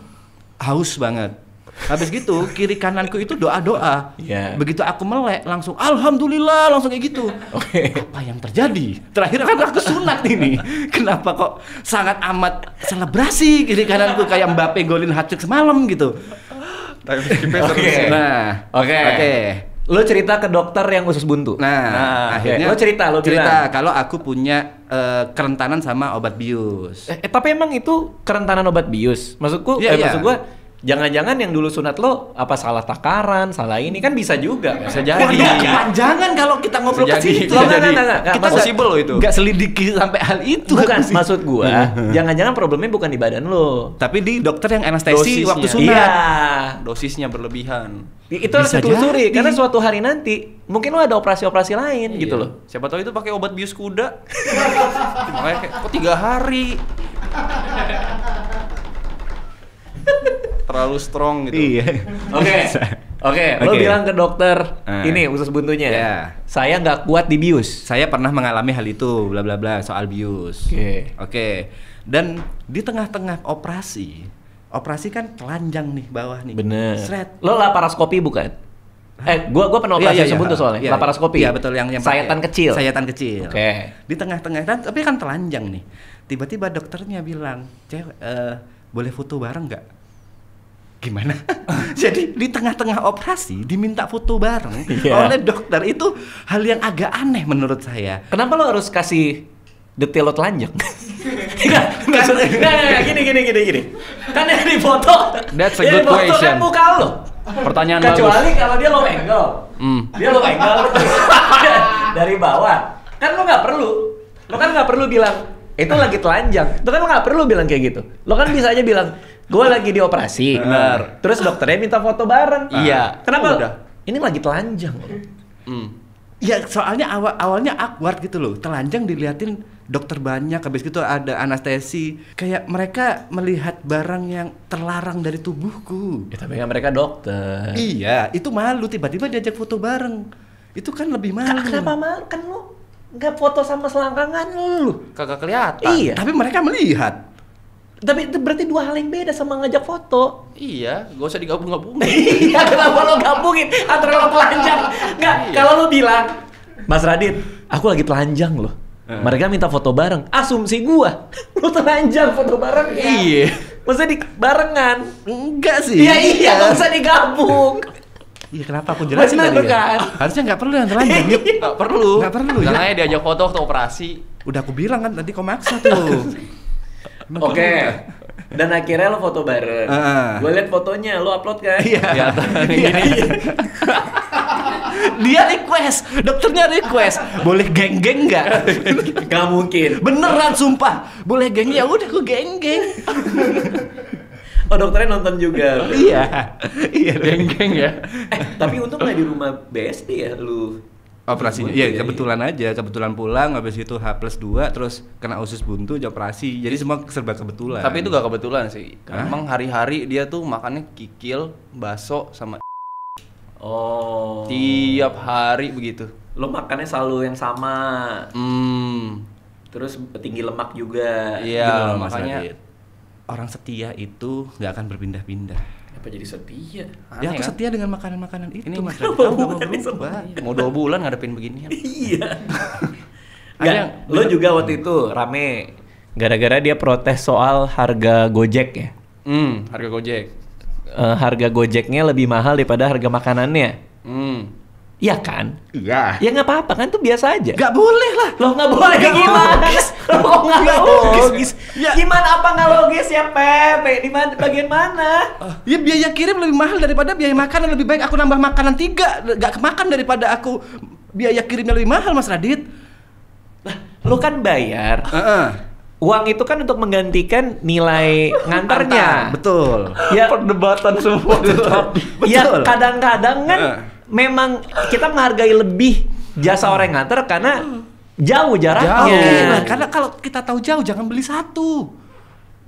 haus banget. Habis gitu kiri kananku itu doa-doa. Yeah. Begitu aku melek langsung alhamdulillah langsung kayak gitu. Oke. Apa yang terjadi? Terakhir kan aku sunat ini. Kenapa kok sangat amat selebrasi kiri kananku kayak Mbappe golin hat-trick semalam gitu. Oke. Nah, oke. Lo cerita ke dokter yang usus buntu. Nah, akhirnya lo cerita bilang. kalau aku punya kerentanan sama obat bius. Tapi emang itu kerentanan obat bius. Maksudku, maksud gua jangan-jangan yang dulu sunat lo apa salah takaran, salah ini kan bisa juga. Bisa jadi. Jangan kalau kita ngobrol ke situ. Kita possible loh itu. Enggak selidiki sampai hal itu. Bukan, maksud gua, jangan-jangan problemnya bukan di badan lo. Tapi di dokter yang anestesi waktu sunat. Iya. Dosisnya berlebihan. Itu harus ditelusuri karena suatu hari nanti mungkin lo ada operasi-operasi lain gitu loh. Siapa tahu itu pakai obat bius kuda. Makanya kayak kok 3 hari. Terlalu strong gitu. Iya. Oke. Lo bilang ke dokter ini usus buntunya. Yeah. Saya nggak kuat di bius. Saya pernah mengalami hal itu, bla bla bla soal bius. Oke. Dan di tengah-tengah operasi kan telanjang nih bawah nih. Bener. Sret. Lo laparoskopi bukan? Gua pernah operasi usus buntu soalnya. Laparoskopi. Iya betul yang sayatan kecil. Sayatan kecil. Oke. Di tengah-tengah tapi kan telanjang nih. Tiba-tiba dokternya bilang, "Cewek, boleh foto bareng nggak?" Gimana? Jadi di tengah-tengah operasi diminta foto bareng oleh dokter, itu hal yang agak aneh menurut saya. Kenapa lo harus kasih detail lo telanjang? Gini. Kan yang di foto, that's a good question. Kan muka lo. Pertanyaan kecuali bagus. kalau dia low angle. Dia low angle dari bawah. Kan lo nggak perlu bilang itu lagi telanjang. Itu kan lo nggak perlu bilang kayak gitu. Lo kan bisa aja bilang gue lagi dioperasi. Benar. Terus dokternya minta foto bareng. Iya. Kenapa? Ini lagi telanjang. Ya soalnya awalnya awkward gitu loh. Telanjang diliatin dokter banyak, habis gitu ada anestesi. Kayak mereka melihat barang yang terlarang dari tubuhku. Ya tapi kan mereka dokter. Iya, itu malu tiba-tiba diajak foto bareng. Itu kan lebih malu. Kenapa malu? Kan lu nggak foto sama selangkangan lu. Kagak kelihatan. Iya. Tapi mereka melihat. Tapi itu berarti dua hal yang beda sama ngajak foto. Iya, gak usah digabung-gabungin. Iya, kenapa lo gabungin antara lo telanjang? Nggak, kalau lo bilang, Mas Radit, aku lagi telanjang loh. Mereka minta foto bareng. Asumsi gua, lo telanjang foto bareng. Iya. Maksudnya di barengan? Enggak sih. Iya, nggak usah digabung. Iya, kenapa aku jelasin tadi kan? Harusnya nggak perlu yang telanjang. Nggak perlu. Ya. Jangan diajak foto waktu operasi. Udah aku bilang kan tadi kok maksa tuh. Oke. Dan akhirnya lo foto bareng. Gue liat fotonya, lo upload kan? Iya. Dia request, dokternya request, boleh geng-geng nggak? Gak mungkin. Beneran sumpah, boleh geng, ya udah aku geng-geng. Oh, dokternya nonton juga. Iya, geng-geng ya. Tapi untung nggak di rumah BSD ya lu. Operasinya, iya kebetulan pulang, habis itu H+2, terus kena usus buntu, operasi, jadi semua serba kebetulan. Tapi itu gak kebetulan sih, emang hari-hari dia tuh makannya kikil, bakso, sama oh. Tiap hari begitu. Lo makannya selalu yang sama. Terus tinggi lemak juga. Iya, makanya orang setia itu nggak akan berpindah-pindah. Apa jadi setia? Ya aku setia dengan makanan-makanan itu. Ini Mas. Mau 2 bulan ngadepin beginian. Iya. Nggak, lo juga waktu itu rame gara-gara dia protes soal harga Gojek ya. Harga Gojek. Harga Gojeknya lebih mahal daripada harga makanannya. Iya kan? Iya. Ya nggak apa-apa kan, tuh biasa aja. Nggak boleh lah. Lo nggak boleh gimana? Lo nggak logis. Ya. Gimana apa nggak logis ya Pepe? Di mana bagian mana? Ya biaya kirim lebih mahal daripada biaya makanan. Lebih baik aku nambah makanan 3, nggak kemakan daripada aku biaya kirimnya lebih mahal, Mas Radit. Lah, lo kan bayar. Uang itu kan untuk menggantikan nilai ngantarnya. Betul. Ya perdebatan semua. Betul. Ya kadang-kadang kan memang kita menghargai lebih jasa orang yang nganter karena jauh jaraknya. Karena kalau kita tahu jauh jangan beli 1.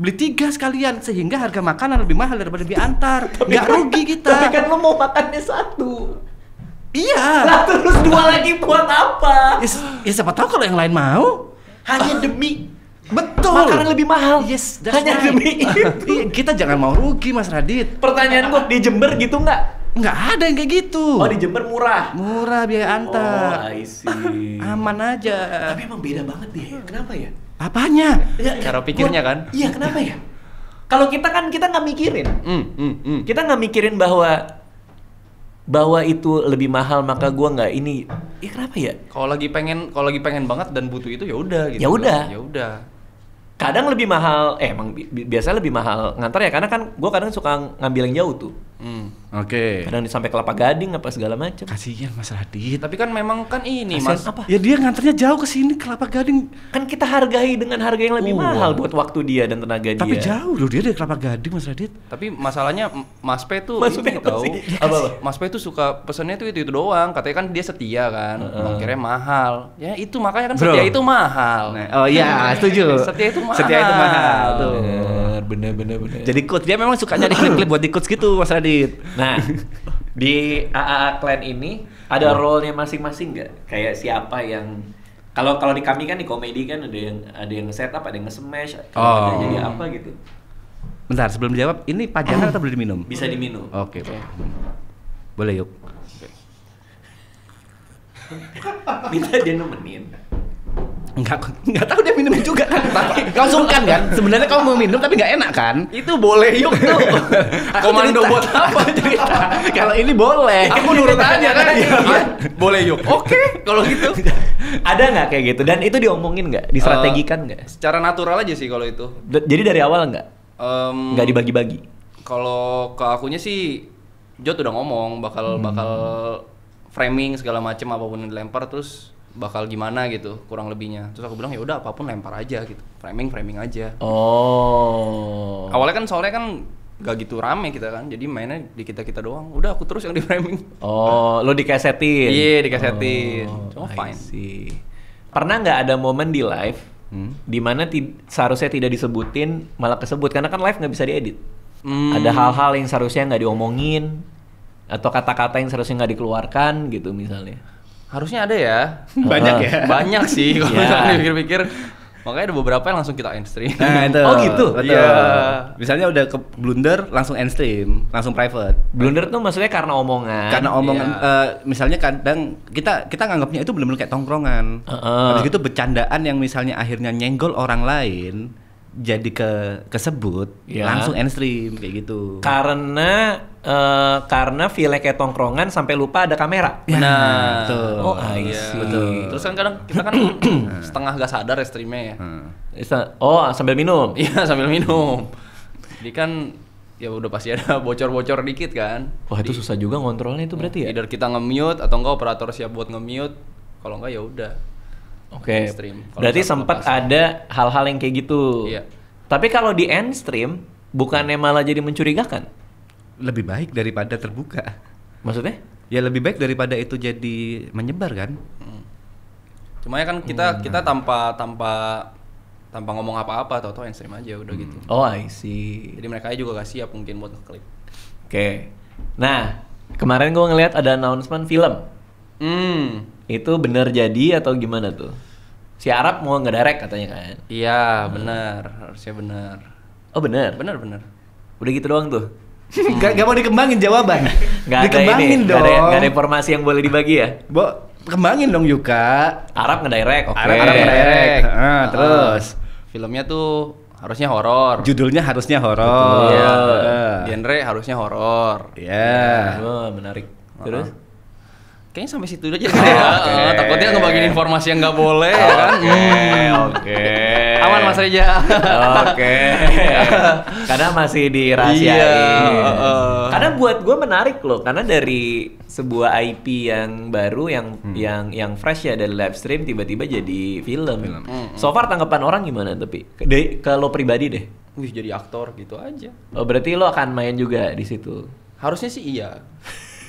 Beli 3 sekalian sehingga harga makanan lebih mahal daripada diantar. Nggak rugi kita. Tapi kan lo mau makannya 1. Iya. Lah terus 2 lagi buat apa? Ya siapa tahu kalau yang lain mau. hanya demi betul makanan lebih mahal. Yes, hanya right. demi itu. Kita jangan mau rugi Mas Radit. Pertanyaan gue, di Jember gitu nggak? Nggak ada yang kayak gitu. Oh, di Jember murah. Murah biaya antar. Oh, I see. Aman aja. Tapi emang beda banget deh. Kenapa ya? Apanya? Cara pikirnya kan? Iya, kenapa ya? Kalau kita nggak mikirin. Kita nggak mikirin bahwa itu lebih mahal, maka gua nggak ini. Ya kenapa ya? Kalau lagi pengen banget dan butuh itu ya udah gitu. Ya udah. Ya udah. Kadang lebih mahal, emang biasa lebih mahal ngantar ya, karena kan gua kadang suka ngambil yang jauh tuh. Oke. Kadang sampai Kelapa Gading apa segala macam. Kasihan Mas Radit. Tapi kan memang kan ini Kasian Mas. apa? Ya dia nganternya jauh ke sini Kelapa Gading. Kan kita hargai dengan harga yang lebih mahal buat waktu dia dan tenaga dia. Tapi jauh loh dia dari Kelapa Gading Mas Radit. Tapi masalahnya Mas P tuh Maksudnya ini apa tahu. sih? Apa? Mas P tuh suka pesannya tuh itu doang. Katanya kan dia setia kan. Akhirnya mahal. Ya itu makanya kan setia itu mahal. Nah, oh iya, setuju. Setia itu mahal. Setia itu mahal. Tuh. Bener. Jadi coach dia memang suka nyari klip-klip buat di coach gitu Mas Radit. Nah, di AAA Clan ini ada role-nya masing-masing nggak? Kayak siapa yang kalau di kami kan di komedi kan ada yang set up, ada yang nge-smash, ada jadi apa gitu. Bentar, sebelum dijawab, ini pajangan atau boleh diminum? Bisa diminum. Oke. Boleh yuk. Minta dia nemenin. Enggak tahu dia minum juga kan. Tapi kau sungkan kan? Sebenarnya kau mau minum tapi enggak enak kan? Itu boleh yuk tuh. Komando buat apa? Kalau ini boleh. Aku nurut aja kan. Boleh yuk. Oke, kalau gitu. Ada nggak kayak gitu? Dan itu diomongin nggak? Distrategikan nggak? Secara natural aja sih kalau itu. Jadi dari awal nggak? Nggak dibagi-bagi? Kalau ke akunya sih Jot udah ngomong bakal framing segala macem apapun yang dilempar terus bakal gimana gitu kurang lebihnya. Terus aku bilang ya udah apapun lempar aja gitu. Framing aja. Oh. Awalnya kan soalnya kan gak gitu rame kita kan. Jadi mainnya di kita doang. Udah aku terus yang di framing. Oh, lo dikasetin. Iya, dikasetin. Cuma I fine. see. Pernah nggak ada momen di live di mana seharusnya tidak disebutin malah kesebut karena kan live nggak bisa diedit. Ada hal-hal yang seharusnya nggak diomongin atau kata-kata yang seharusnya nggak dikeluarkan gitu misalnya. Harusnya ada ya. Banyak ya? Banyak sih kalau Ya. dipikir-pikir. Makanya ada beberapa yang langsung kita end stream. Nah, itu. Oh, gitu? Betul. Iya. Misalnya udah ke blunder langsung end stream, langsung private. Blunder tuh maksudnya karena omongan. Karena omongan Iya. misalnya kadang kita nganggapnya itu benar-benar kayak tongkrongan. Habis itu bercandaan yang misalnya akhirnya nyenggol orang lain jadi kesebut Iya. langsung end stream kayak gitu. Karena feel-nya kayak tongkrongan sampai lupa ada kamera. Nah, betul. Oh, I iya. see. Betul. Terus kan kadang kita kan setengah gak sadar ya streamnya ya. Oh, sambil minum. Iya sambil minum. Jadi kan ya udah pasti ada bocor-bocor dikit kan. Wah, itu susah juga ngontrolnya itu berarti ya? Either kita nge-mute atau enggak operator siap buat nge-mute. Kalau enggak ya udah. Oke. Stream. Kalau Berarti satu sempat lepasan. ada hal-hal yang kayak gitu. Iya. Tapi kalau di end stream bukannya malah jadi mencurigakan? Lebih baik daripada terbuka. Maksudnya? Ya lebih baik daripada itu jadi menyebar kan? Cuma ya kan kita tanpa ngomong apa-apa atau end stream aja udah gitu. Oh, I see. Jadi mereka juga gak siap mungkin buat nge-clip. Oke. Nah, kemarin gue ngeliat ada announcement film. Itu bener jadi atau gimana tuh? Si Arab mau ngedirect katanya kan? Iya, benar. Harusnya benar. Oh, bener? Benar. Udah gitu doang tuh? Gak mau dikembangin jawaban. Nggak ada Dikembangin ini? dong. Nggak ada informasi yang boleh dibagi ya? Kembangin dong Yuka. Arab ngedirect, oke. Arab ngedirect. Terus Filmnya tuh harusnya horor. judulnya harusnya horor. Iya. Heeh. Genre harusnya horor. Iya. Oh, menarik. Terus? Kayaknya sampai situ aja deh ya. Takutnya ngebagiin informasi yang nggak boleh ya kan. Oke. Aman Mas Reja. Oke. Karena masih dirahasiain. Iya, Karena buat gue menarik loh, karena dari sebuah IP yang baru yang fresh ya dari live stream tiba-tiba jadi film. So far tanggapan orang gimana tapi? Ke lo pribadi deh. Wih jadi aktor gitu aja. Oh, berarti lo akan main juga di situ. Harusnya sih iya.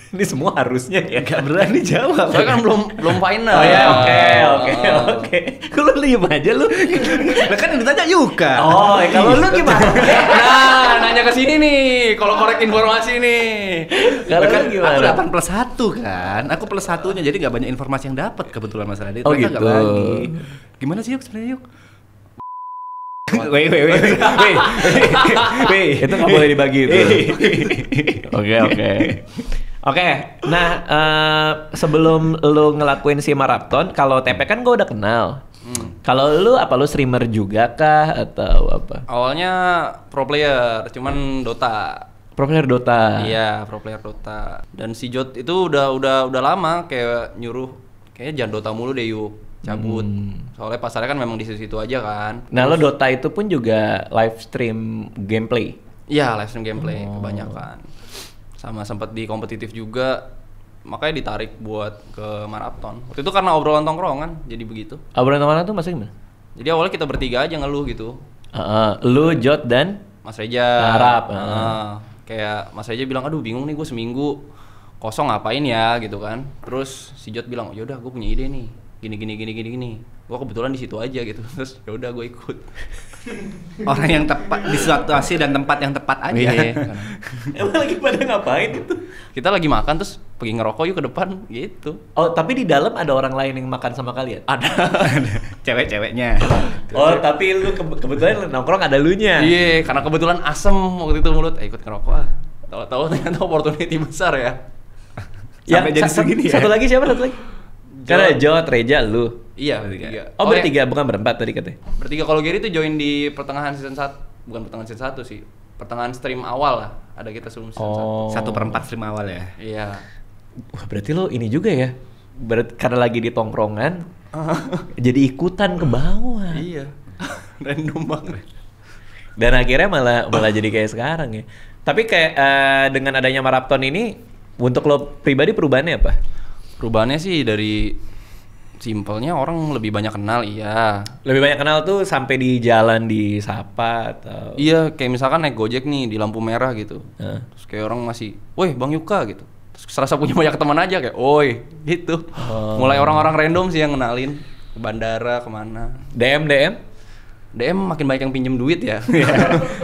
Ini semua harusnya ya. Gak berani jawab. Soalnya kan belum final. Oh ya, oke. Kok lu diem aja lu? Lah kan yang ditanya Yuka. Oh, kalau lu gimana? Nah, nanya ke ke sini nih, kalau korek informasi nih. Kalau kan aku 8+1 kan, aku +1-nya jadi nggak banyak informasi yang dapat kebetulan Mas Radit. Oh gitu. Gimana sih Yuk sebenarnya Yuk? Wait. Itu nggak boleh dibagi itu. Oke. Nah, sebelum lu ngelakuin si maraton, kalau TP kan gue udah kenal. Kalau lu streamer juga kah atau apa? Awalnya pro player, cuman Dota. Pro player Dota. Iya, pro player Dota. Dan si Jot itu udah lama kayak nyuruh, kayaknya jangan Dota mulu deh Yuk, cabut. Soalnya pasarnya kan memang di situ aja kan. Nah, lo Dota itu pun juga live stream gameplay. Iya, live stream gameplay kebanyakan. Sama sempat di kompetitif juga. Makanya ditarik buat ke maraton. Waktu itu karena obrolan tongkrongan, jadi begitu. Obrolan tongkrongan tuh maksudnya gimana? Jadi awalnya kita bertiga aja ngeluh gitu. Lu, Jot, dan Mas Reja. Harap. Kayak Mas Reja bilang, aduh bingung nih gue seminggu kosong ngapain ya gitu kan. Terus si Jot bilang, yaudah gue punya ide nih. Gini. Gue kebetulan di situ aja gitu. Terus yaudah gue ikut. Orang yang tepat di situasi dan tempat yang tepat aja. Emang lagi pada ngapain itu? Kita lagi makan terus pergi ngerokok yuk ke depan gitu. Oh, tapi di dalam ada orang lain yang makan sama kalian? Ada. Cewek-ceweknya. Oh, tapi lu kebetulan nongkrong ada lunya. Iya, karena kebetulan asem waktu itu mulut. Ikut ngerokok ah. Tahu-tahu ternyata opportunity besar ya. Sampai jadi segini ya. Satu lagi siapa? Karena Jot, Reja, lu. Iya, bertiga. Oh, bertiga bukan berempat tadi katanya. Bertiga. Kalau Gary tuh join di pertengahan season 1. Bukan pertengahan season 1 sih. Pertengahan stream awal lah. Ada kita sebelum season 1. 1/4 stream awal ya. Iya. Wah, berarti lo ini juga ya. Karena lagi di tongkrongan. Jadi ikutan ke bawah. Iya. Random banget. Dan akhirnya malah jadi kayak sekarang ya. Tapi kayak dengan adanya maraton ini, untuk lo pribadi perubahannya apa? Perubahannya sih dari simpelnya orang lebih banyak kenal, iya. Lebih banyak kenal tuh sampai di jalan disapa atau? Iya, kayak misalkan naik Gojek nih di lampu merah gitu. Terus kayak orang masih, woi Bang Yuka gitu. Terus serasa punya banyak teman aja kayak, oi gitu. Mulai orang-orang random sih yang kenalin. Ke bandara, kemana. DM makin banyak yang pinjem duit ya.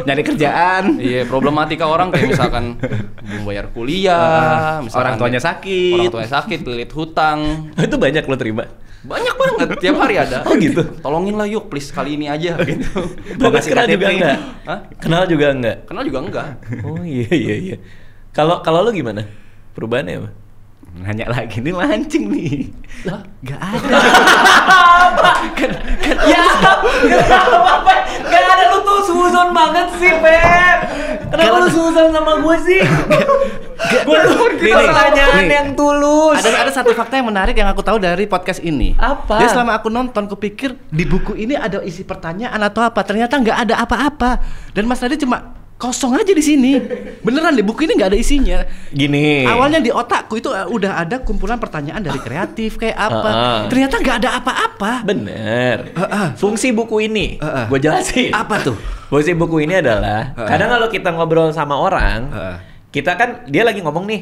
Nyari kerjaan. Iya, problematika orang kayak misalkan belum bayar kuliah, misalkan orang tuanya sakit, lilit hutang. Itu banyak lo terima? Banyak banget, tiap hari ada. Oh gitu? Tolongin lah yuk, please kali ini aja gitu. Kenal juga enggak? Hah? Kenal juga enggak? Kenal juga enggak. Oh iya. Kalau lo gimana? Perubahannya apa? Nanya lagi nih mancing nih. Lah, gak ada. Gak ada, lu tuh suzon banget sih, Pep. Kenapa lu suzon sama gue sih? Gue tuh pertanyaan yang tulus. Ada satu fakta yang menarik yang aku tahu dari podcast ini. Apa? Jadi selama aku nonton, kupikir di buku ini ada isi pertanyaan atau apa. Ternyata nggak ada apa-apa. Dan Mas Radit cuma kosong aja di sini. Beneran di buku ini nggak ada isinya. Gini. Awalnya di otakku itu udah ada kumpulan pertanyaan dari kreatif kayak apa. Ternyata nggak ada apa-apa. Bener. Fungsi buku ini, gue jelasin. Apa tuh? Fungsi buku ini adalah kadang kalau kita ngobrol sama orang, kita kan dia lagi ngomong nih,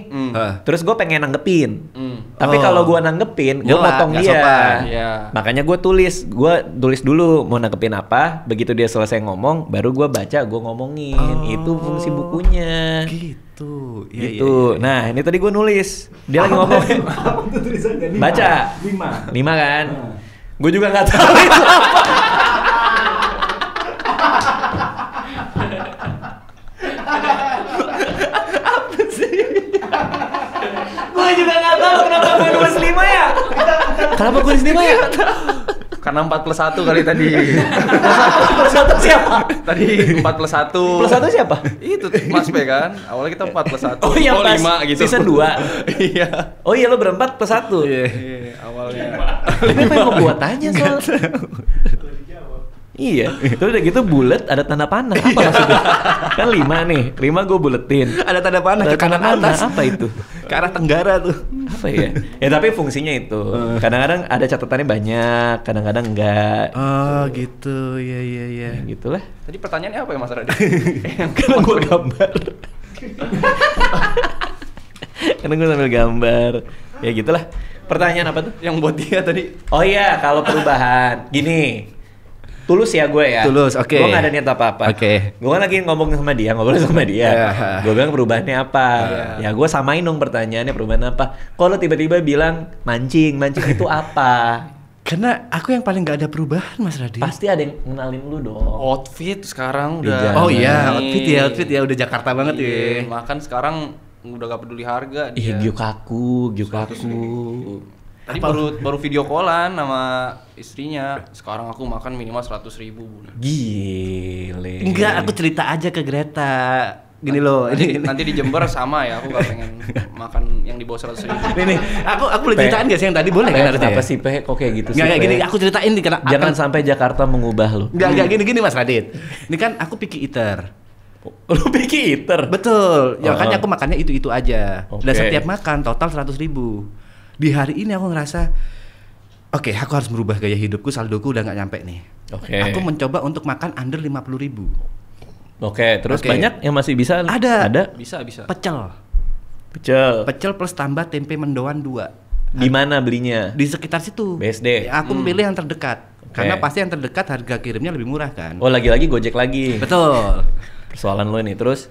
terus gue pengen nanggepin. Tapi kalau gue nanggepin, gue potong dia. Makanya gue tulis dulu mau nanggepin apa. Begitu dia selesai ngomong, baru gue baca, gue ngomongin. Itu fungsi bukunya. Gitu. Gitu. Nah ini tadi gue nulis, dia lagi ngomong. Baca. 5 kan. Gue juga nggak tahu itu apa. Gue juga nggak tahu kenapa gue nulis 5 ya. Kenapa gue nulis 5 ya? Karena 4+1 kali tadi. 4+1 siapa? Tadi 4+1. Plus 1 siapa? Itu Mas P kan. Awalnya kita 4+1. Oh iya, 5 gitu. Season 2. Iya. Oh iya, lo berempat plus 1. Iya, awalnya. Apa yang mau gue tanya soal? Iya, terus udah gitu bulat ada tanda panah. Apa maksudnya? Kan 5 nih, 5 gue buletin. Ada tanda panah ke kanan atas. Apa itu? Ke arah tenggara tuh. Apa ya? Ya tapi fungsinya itu. Kadang-kadang ada catatannya banyak, kadang-kadang enggak. Oh gitu, iya. Ya, gitulah. Tadi pertanyaannya apa ya Mas Radit? Karena gue gambar. Karena gue sambil gambar. Ya gitulah. Pertanyaan apa tuh? Yang buat dia tadi. Oh iya, kalau perubahan. Gini. tulus ya gue ya. Tulus, oke. Gue gak ada niat apa-apa. Oke. Gue kan lagi ngobrol sama dia. Gue bilang perubahannya apa? Ya gue samain dong pertanyaannya perubahan apa. Kalau tiba-tiba bilang mancing itu apa? Karena aku yang paling gak ada perubahan Mas Radit. Pasti ada yang kenalin lu dong. Outfit sekarang udah. Oh iya, outfit ya udah Jakarta banget ya. Makan sekarang udah gak peduli harga dia. Gyukaku. Tadi baru video callan sama istrinya. Sekarang aku makan minimal 100.000 Bun. Gile. Enggak, aku cerita aja ke Greta. Gini loh, nanti di Jember sama ya, aku gak pengen makan yang di bawah 100.000. Nih, aku boleh ceritain gak sih yang tadi boleh kan? Kenapa sih Pe? Kok kayak gitu sih? Nggak gini, aku ceritain nih karena jangan sampai Jakarta mengubah lo. Nggak gini Mas Radit. Ini kan aku picky eater. Lu picky eater? Betul. Ya makanya aku makannya itu aja. Okay. Dan setiap makan total 100.000. Di hari ini aku ngerasa oke, aku harus merubah gaya hidupku, saldoku udah nggak nyampe nih. Oke. Aku mencoba untuk makan under 50.000. Oke, terus banyak yang masih bisa? Ada. Bisa. Pecel plus tambah tempe mendoan 2. Di mana belinya? Di sekitar situ. BSD. Ya, aku pilih yang terdekat. Karena pasti yang terdekat harga kirimnya lebih murah kan. Oh, lagi-lagi Gojek lagi. Betul. Persoalan lo ini terus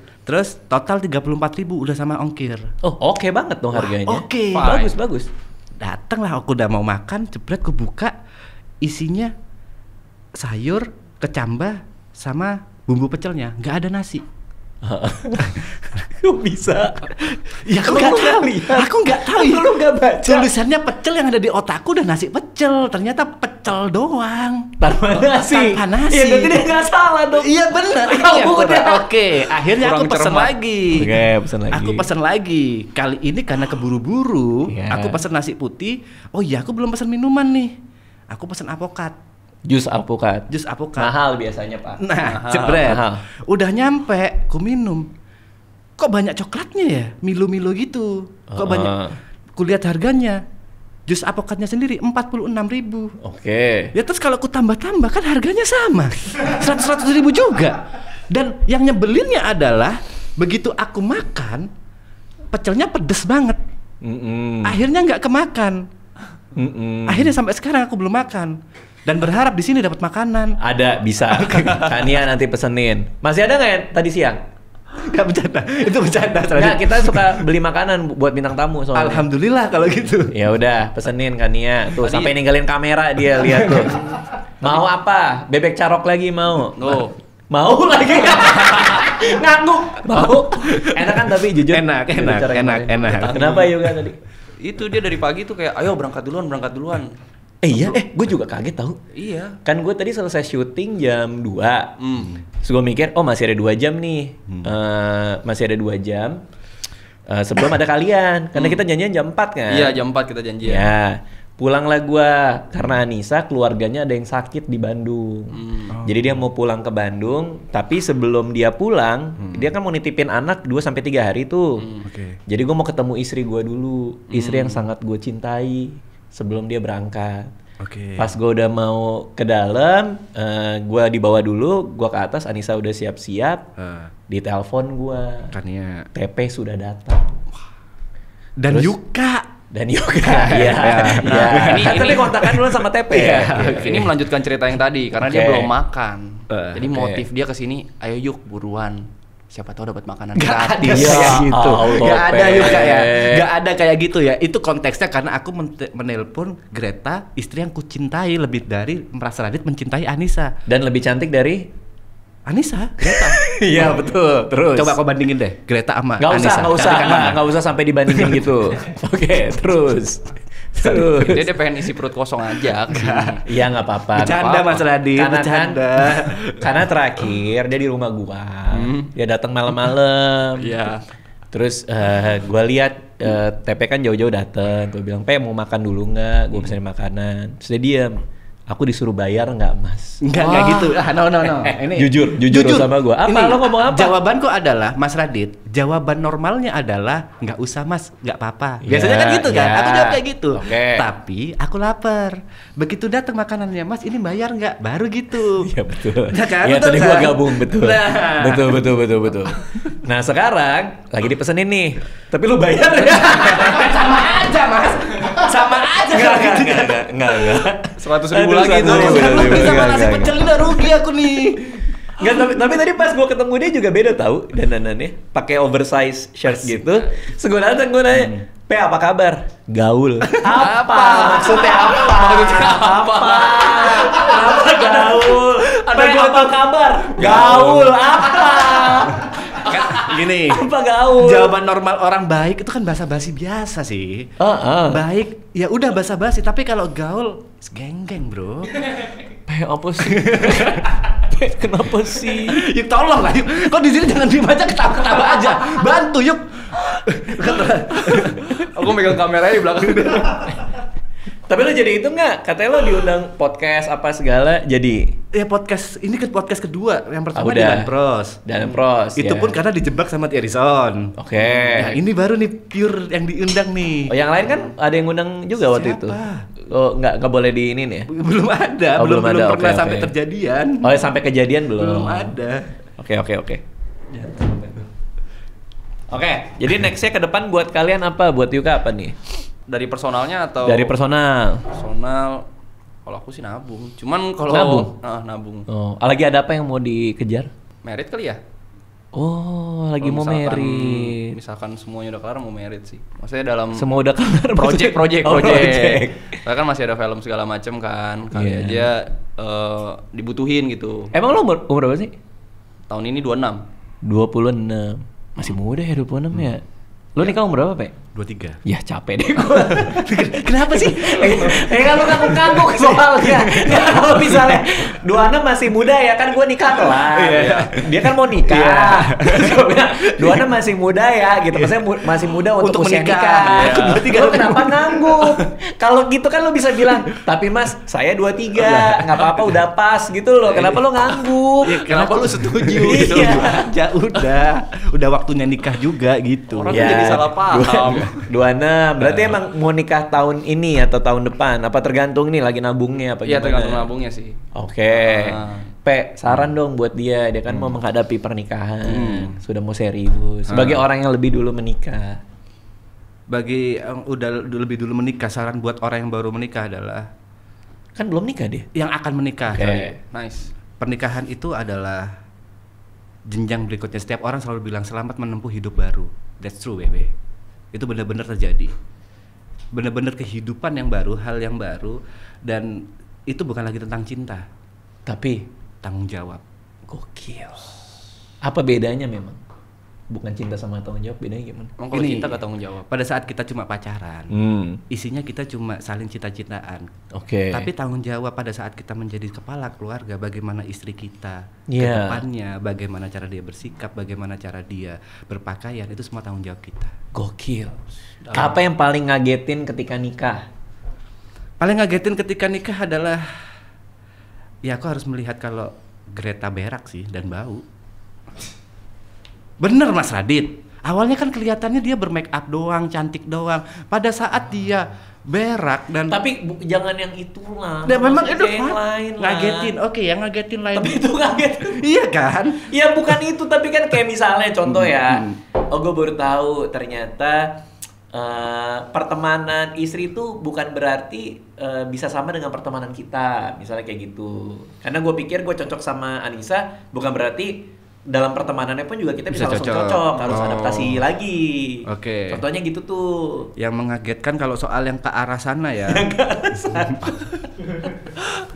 total 34.000 udah sama ongkir. Oh, oke banget dong harganya. Oke. Bagus. Datang lah, aku udah mau makan, jebret aku buka, isinya sayur, kecambah, sama bumbu pecelnya, nggak ada nasi. Kok bisa? Ya aku nggak tahu. Aku nggak tahu. Lu nggak baca? Tulisannya pecel, yang ada di otakku udah nasi pecel. Ternyata pecel doang. Tanpa nasi. Ya berarti dia nggak salah dong. Iya benar. Oke, akhirnya aku pesen lagi. Oke, pesen lagi. Aku pesen lagi. Kali ini karena keburu-buru, aku pesen nasi putih. Oh iya, aku belum pesen minuman nih. Aku pesen avokat. Jus alpukat. Mahal biasanya Pak. Nah, jebret. Udah nyampe, ku minum. Kok banyak coklatnya ya? Milo-milo gitu. Kok banyak? Kulihat harganya. Jus alpukatnya sendiri 46.000. Oke. Ya terus kalau ku tambah-tambah kan harganya sama. 100.000 juga. Dan yang nyebelinnya adalah begitu aku makan, pecelnya pedes banget. Akhirnya nggak kemakan. Akhirnya sampai sekarang aku belum makan. Dan berharap di sini dapat makanan. Ada, bisa. Tania nanti pesenin. Masih ada nggak ya tadi siang? Gak bercanda, itu bercanda. Nggak, kita suka beli makanan buat bintang tamu soalnya. Alhamdulillah kalau gitu. Ya udah, pesenin kan Nia. Tuh sampai ninggalin kamera dia, lihat tuh. Mau apa? Bebek carok lagi mau? Mau lagi. Ngangguk. Mau. Enak kan tapi jujur. Enak. Kenapa Yoga tadi? Itu dia dari pagi tuh kayak ayo berangkat duluan. Iya, gue juga kaget tahu. Iya. Kan gue tadi selesai syuting jam 2. Terus gue mikir, oh masih ada 2 jam nih. Masih ada 2 jam. Sebelum ada kalian. Karena kita janjian jam 4 kan? Iya, jam 4 kita janjian. Ya. Pulanglah gue. Karena Anissa keluarganya ada yang sakit di Bandung. Jadi dia mau pulang ke Bandung. Tapi sebelum dia pulang, dia kan mau nitipin anak 2-3 hari tuh. Jadi gue mau ketemu istri gue dulu. Istri yang sangat gue cintai. Sebelum dia berangkat. Pas gue udah mau ke dalam, gue dibawa dulu, gue ke atas, Anissa udah siap-siap, ditelepon gue, TP sudah datang. Dan Yuka, iya. Tapi kontakkan dulu sama TP. Ini melanjutkan cerita yang tadi, karena dia belum makan. Jadi motif dia kesini, ayo Yuk buruan. Siapa tahu dapat makanan gratis. Kayak gitu. Gak ada Yuka ya. Gak ada kayak gitu ya. Itu konteksnya karena aku menelpon Greta, istri yang kucintai lebih dari merasa Radit mencintai Anissa. Dan lebih cantik dari Anissa, Greta. Iya betul. Terus coba kau bandingin deh Greta sama Anissa. Nggak usah sampai dibandingin gitu. Oke, terus. Dia pengen isi perut kosong aja. Iya nggak apa-apa. Bercanda Mas Radit, bercanda. Karena terakhir dia di rumah gua, dia datang malam-malam. Iya. Terus gua lihat TP kan jauh-jauh datang. Gua bilang, "Pe mau makan dulu nggak? Gua pesenin makanan." Terus dia diam. Aku disuruh bayar nggak Mas? Nggak gitu. No. Ini jujur sama gue. Apa? Lo ngomong apa? Jawabanku adalah Mas Radit. Jawaban normalnya adalah nggak usah Mas, nggak apa-apa. Biasanya kan gitu kan? Aku jawab kayak gitu. Tapi aku lapar. Begitu datang makanannya, Mas ini bayar nggak? Baru gitu. Iya betul. Ya kan? Ya betul, tadi kan? gue gabung betul. Betul. Nah sekarang lagi dipesenin nih. Tapi lu bayar ya? Sama aja Mas. Sama aja Enggak. 100.000 lagi tuh. Sama nasi pecel udah rugi aku nih. Enggak, tapi tadi pas gue ketemu dia juga beda tahu dandanannya, pakai oversize shirt gitu. Gue nanya, P apa kabar? Gaul. Apa? Maksudnya apa? Apa gaul? P apa kabar? Gaul apa? Gini. Apa gaul? Jawaban normal orang baik itu kan basa-basi biasa sih. Baik, ya udah basa-basi. Tapi kalau gaul, geng-geng bro. P apa sih? Kenapa sih? Yuk tolong lah yuk. Kok di sini jangan dibaca ketawa-ketawa aja. Bantu yuk. Aku megang kameranya di belakang. Tapi lo jadi itu nggak? Katanya lo diundang podcast apa segala jadi? Ya podcast, ini ke podcast kedua. Yang pertama di Dan Pros. Itu pun karena dijebak sama Thierryson. Oke. Nah ini baru nih pure yang diundang nih. Oh yang lain kan ada yang ngundang juga waktu itu. Oh nggak boleh di ini nih ya? Belum ada, belum ada. pernah sampai terjadian. Oh sampai kejadian belum? Belum ada. Oke. Oke, jadi nextnya ke depan buat kalian apa? Buat Yuka apa nih? Dari personalnya atau? Dari personal. Personal, kalau aku sih nabung. Cuman kalau nabung. Oh, lagi ada apa yang mau dikejar? Merit kali ya? Oh, lagi mau merit. Misalkan semuanya udah kelar mau merit sih. Maksudnya dalam semua udah kelar. Project. Soalnya kan masih ada film segala macem kan. Kali aja dibutuhin gitu. Emang lo umur berapa sih? Tahun ini 26. 26. Masih muda ya 26 ya. Lo nikah umur berapa, Pe? 23. Ya capek deh gua. Kenapa sih? Kalau ngangguk-ngangguk soalnya. Kalau misalnya 26 masih muda ya kan gua nikah lah. Dia kan mau nikah. 26 masih muda ya gitu. Maksudnya masih muda untuk usia nikah. 23 lo kenapa ngangguk? Kalau gitu kan lo bisa bilang, "Tapi Mas, saya 23, enggak apa-apa udah pas." gitu loh. Kenapa lo ngangguk? Kenapa lo setuju gitu? Ya udah waktunya nikah juga gitu. Orang jadi salah paham. 26, berarti emang mau nikah tahun ini atau tahun depan? Apa tergantung nih lagi nabungnya apa gimana? Iya tergantung nabungnya sih. Oke. Pe, saran dong buat dia kan mau menghadapi pernikahan, sudah mau serius. Sebagai orang yang lebih dulu menikah. Bagi yang udah lebih dulu menikah, saran buat orang yang baru menikah adalah kan belum nikah dia. Yang akan menikah. Nice. Pernikahan itu adalah jenjang berikutnya. Setiap orang selalu bilang selamat menempuh hidup baru. That's true, baby. Itu benar-benar terjadi. Benar-benar kehidupan yang baru, hal yang baru, dan itu bukan lagi tentang cinta, tapi tanggung jawab. Gokil. Apa bedanya memang? Bukan cinta sama tanggung jawab, bedanya gimana? Kalau cinta gak tanggung jawab. Pada saat kita cuma pacaran, isinya kita cuma saling cinta-cintaan. Tapi tanggung jawab pada saat kita menjadi kepala keluarga, bagaimana istri kita ke depannya, bagaimana cara dia bersikap, bagaimana cara dia berpakaian, itu semua tanggung jawab kita. Gokil. Apa yang paling ngagetin ketika nikah? Paling ngagetin ketika nikah adalah, ya aku harus melihat kalau Greta berak sih dan bau. Bener Mas Radit. Awalnya kan kelihatannya dia bermake up doang, cantik doang. Pada saat dia berak dan tapi jangan yang itu lah. Dan memang itu yang lain ngagetin. Oke, yang ngagetin lain. Tapi itu ngaget. Iya kan? Iya bukan itu, tapi kan kayak misalnya contoh ya. Oh gue baru tahu ternyata pertemanan istri itu bukan berarti bisa sama dengan pertemanan kita, misalnya kayak gitu. Karena gue pikir gue cocok sama Anissa bukan berarti dalam pertemanannya pun juga kita bisa langsung cocok, harus adaptasi lagi. Contohnya gitu tuh. Yang mengagetkan kalau soal yang ke arah sana ya.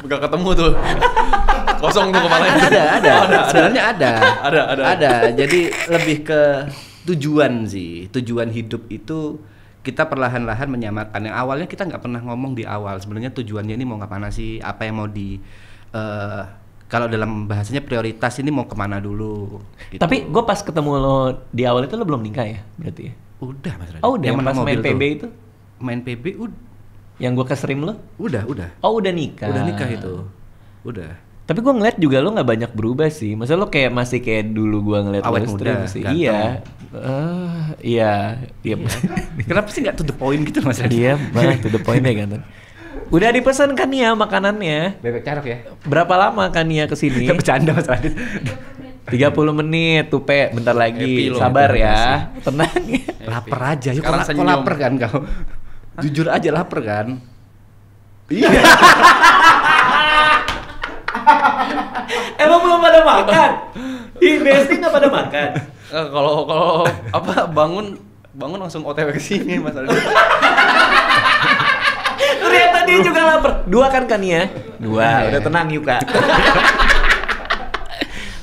Gak ketemu tuh. Kosong tuh kepalanya. Ada. Sebenarnya ada. Ada. Jadi lebih ke tujuan sih. Tujuan hidup itu kita perlahan-lahan menyamakan. Yang awalnya kita nggak pernah ngomong di awal. Sebenarnya tujuannya ini mau kemana sih? Apa yang mau di kalau dalam bahasanya prioritas ini mau kemana dulu gitu. Tapi gue pas ketemu lo di awal itu lo belum nikah ya berarti ya? Udah Mas Radit. Oh udah, yang pas main PB itu? Main PB udah. Yang gue ke stream lo? Udah. Oh udah nikah? Udah nikah itu. Udah. Tapi gue ngeliat juga lo gak banyak berubah sih. Maksudnya lo kayak masih kayak dulu gue ngeliat awet lo muda sih. Iya. Iya. Kenapa sih gak to the point gitu Mas Radit? Iya banget to the point ya kan. Udah dipesan kan ya makanannya? Bebek carok ya? Berapa lama kan ya kesini? Gak bercanda Mas Radit. 30 menit tuh Pe, bentar lagi. Sabar ya. Tenang ya. Lapar aja, yuk kok lapar kan kau? Jujur aja lapar kan? Iya. Emang belum pada makan? Investing nggak pada makan? Kalau apa bangun langsung OTW ke sini Mas Aldi. Ternyata dia juga lapar. 2 kan ya? 2. Udah tenang Yuka.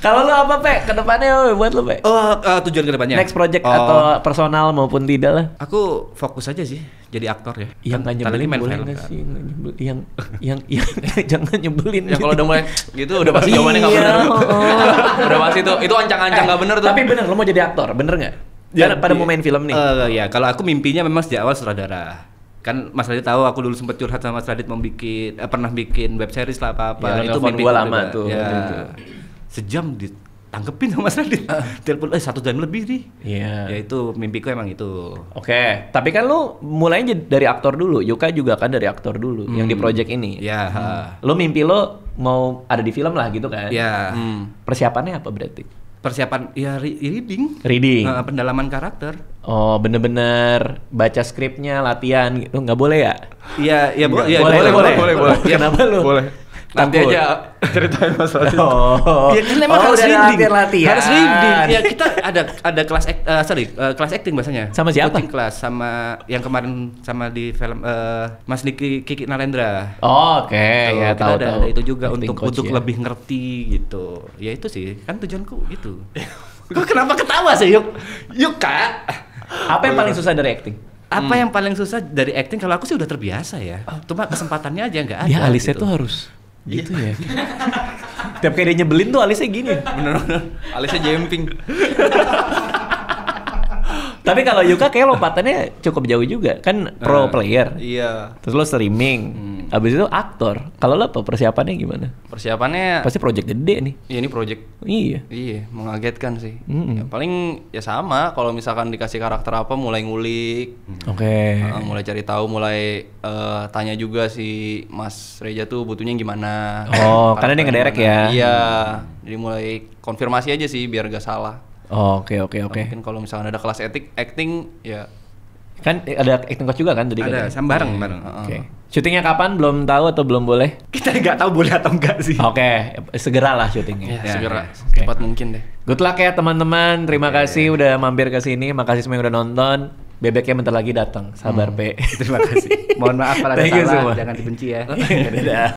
Kalau lu apa, Pe? Kedepannya buat lu, Pe? Tujuan kedepannya? Next project atau personal maupun tidak lah. Aku fokus aja sih jadi aktor ya. Yang nggak nyebelin boleh nggak sih? Yang jangan nyebelin. Ya kalau udah mulai gitu udah pasti jawabannya nggak benar. Udah pasti itu ancang-ancang nggak benar tuh. Tapi bener, lo mau jadi aktor, bener nggak? Karena pada mau main film nih. Ya, kalau aku mimpinya memang sejak awal sutradara. Kan Mas Radit tahu aku dulu sempat curhat sama Mas Radit pernah bikin web series lah apa-apa. Ya, itu mimpi gua lama tuh. Ya. Sejam ditangkepin sama Mas Radit. Telepon 1 jam lebih nih. Iya. Ya itu mimpiku emang itu. Oke, tapi kan lu mulainya dari aktor dulu. Yuka juga kan dari aktor dulu yang di project ini. Ya. Lu mimpi lo mau ada di film lah gitu kan? Ya. Persiapannya apa berarti? Persiapan ya reading. Pendalaman karakter. Oh, bener-bener baca skripnya, latihan gitu. Nggak boleh ya? Iya, boleh. Kenapa lu? Boleh. Nanti aja ceritain masalah itu. Ya kan memang harus reading. Latihan. Harus reading. Ya kita ada kelas kelas acting bahasanya. Sama siapa? Coaching kelas sama yang kemarin sama di film Mas Kiki Narendra. Oh, oke. Ya tahu. Ada itu juga acting untuk ya. lebih ngerti gitu. Ya itu sih, kan tujuanku gitu. Kok kenapa ketawa sih, Yuk, Kak. Apa yang paling susah dari acting? Apa yang paling susah dari acting kalau aku sih udah terbiasa ya. Cuma kesempatannya aja nggak ada. Ya alisnya gitu. tuh harus gitu ya. Tiap kali dia nyebelin tuh alisnya gini. Bener. Alisnya jumping. Tapi kalau Yuka kayak lompatannya cukup jauh juga. Kan pro player. Iya. Terus lo streaming. Abis itu aktor. Kalau lo apa persiapannya gimana? Persiapannya Pasti project gede nih. Iya, ini project. Iya, mengagetkan sih. Ya, paling ya sama kalau misalkan dikasih karakter apa mulai ngulik. Oke. Mulai cari tahu, mulai tanya juga si Mas Reja tuh butuhnya gimana. Oh, karena dia ngedirect ya. Iya. Jadi mulai konfirmasi aja sih biar gak salah. Oke. Mungkin kalau misalkan ada kelas acting ya kan ada acting coach juga kan tadi ada kan? bareng. Oke. Syutingnya kapan? Belum tahu atau belum boleh? Kita nggak tahu boleh atau enggak sih. Oke, segeralah syutingnya. Ya, segera. Cepat mungkin deh. Good luck ya teman-teman. Terima kasih udah mampir ke sini. Makasih semua yang udah nonton. Bebeknya bentar lagi datang. Sabar, Pe. Terima kasih. Mohon maaf kalau ada salah. Jangan dibenci ya. Dadah.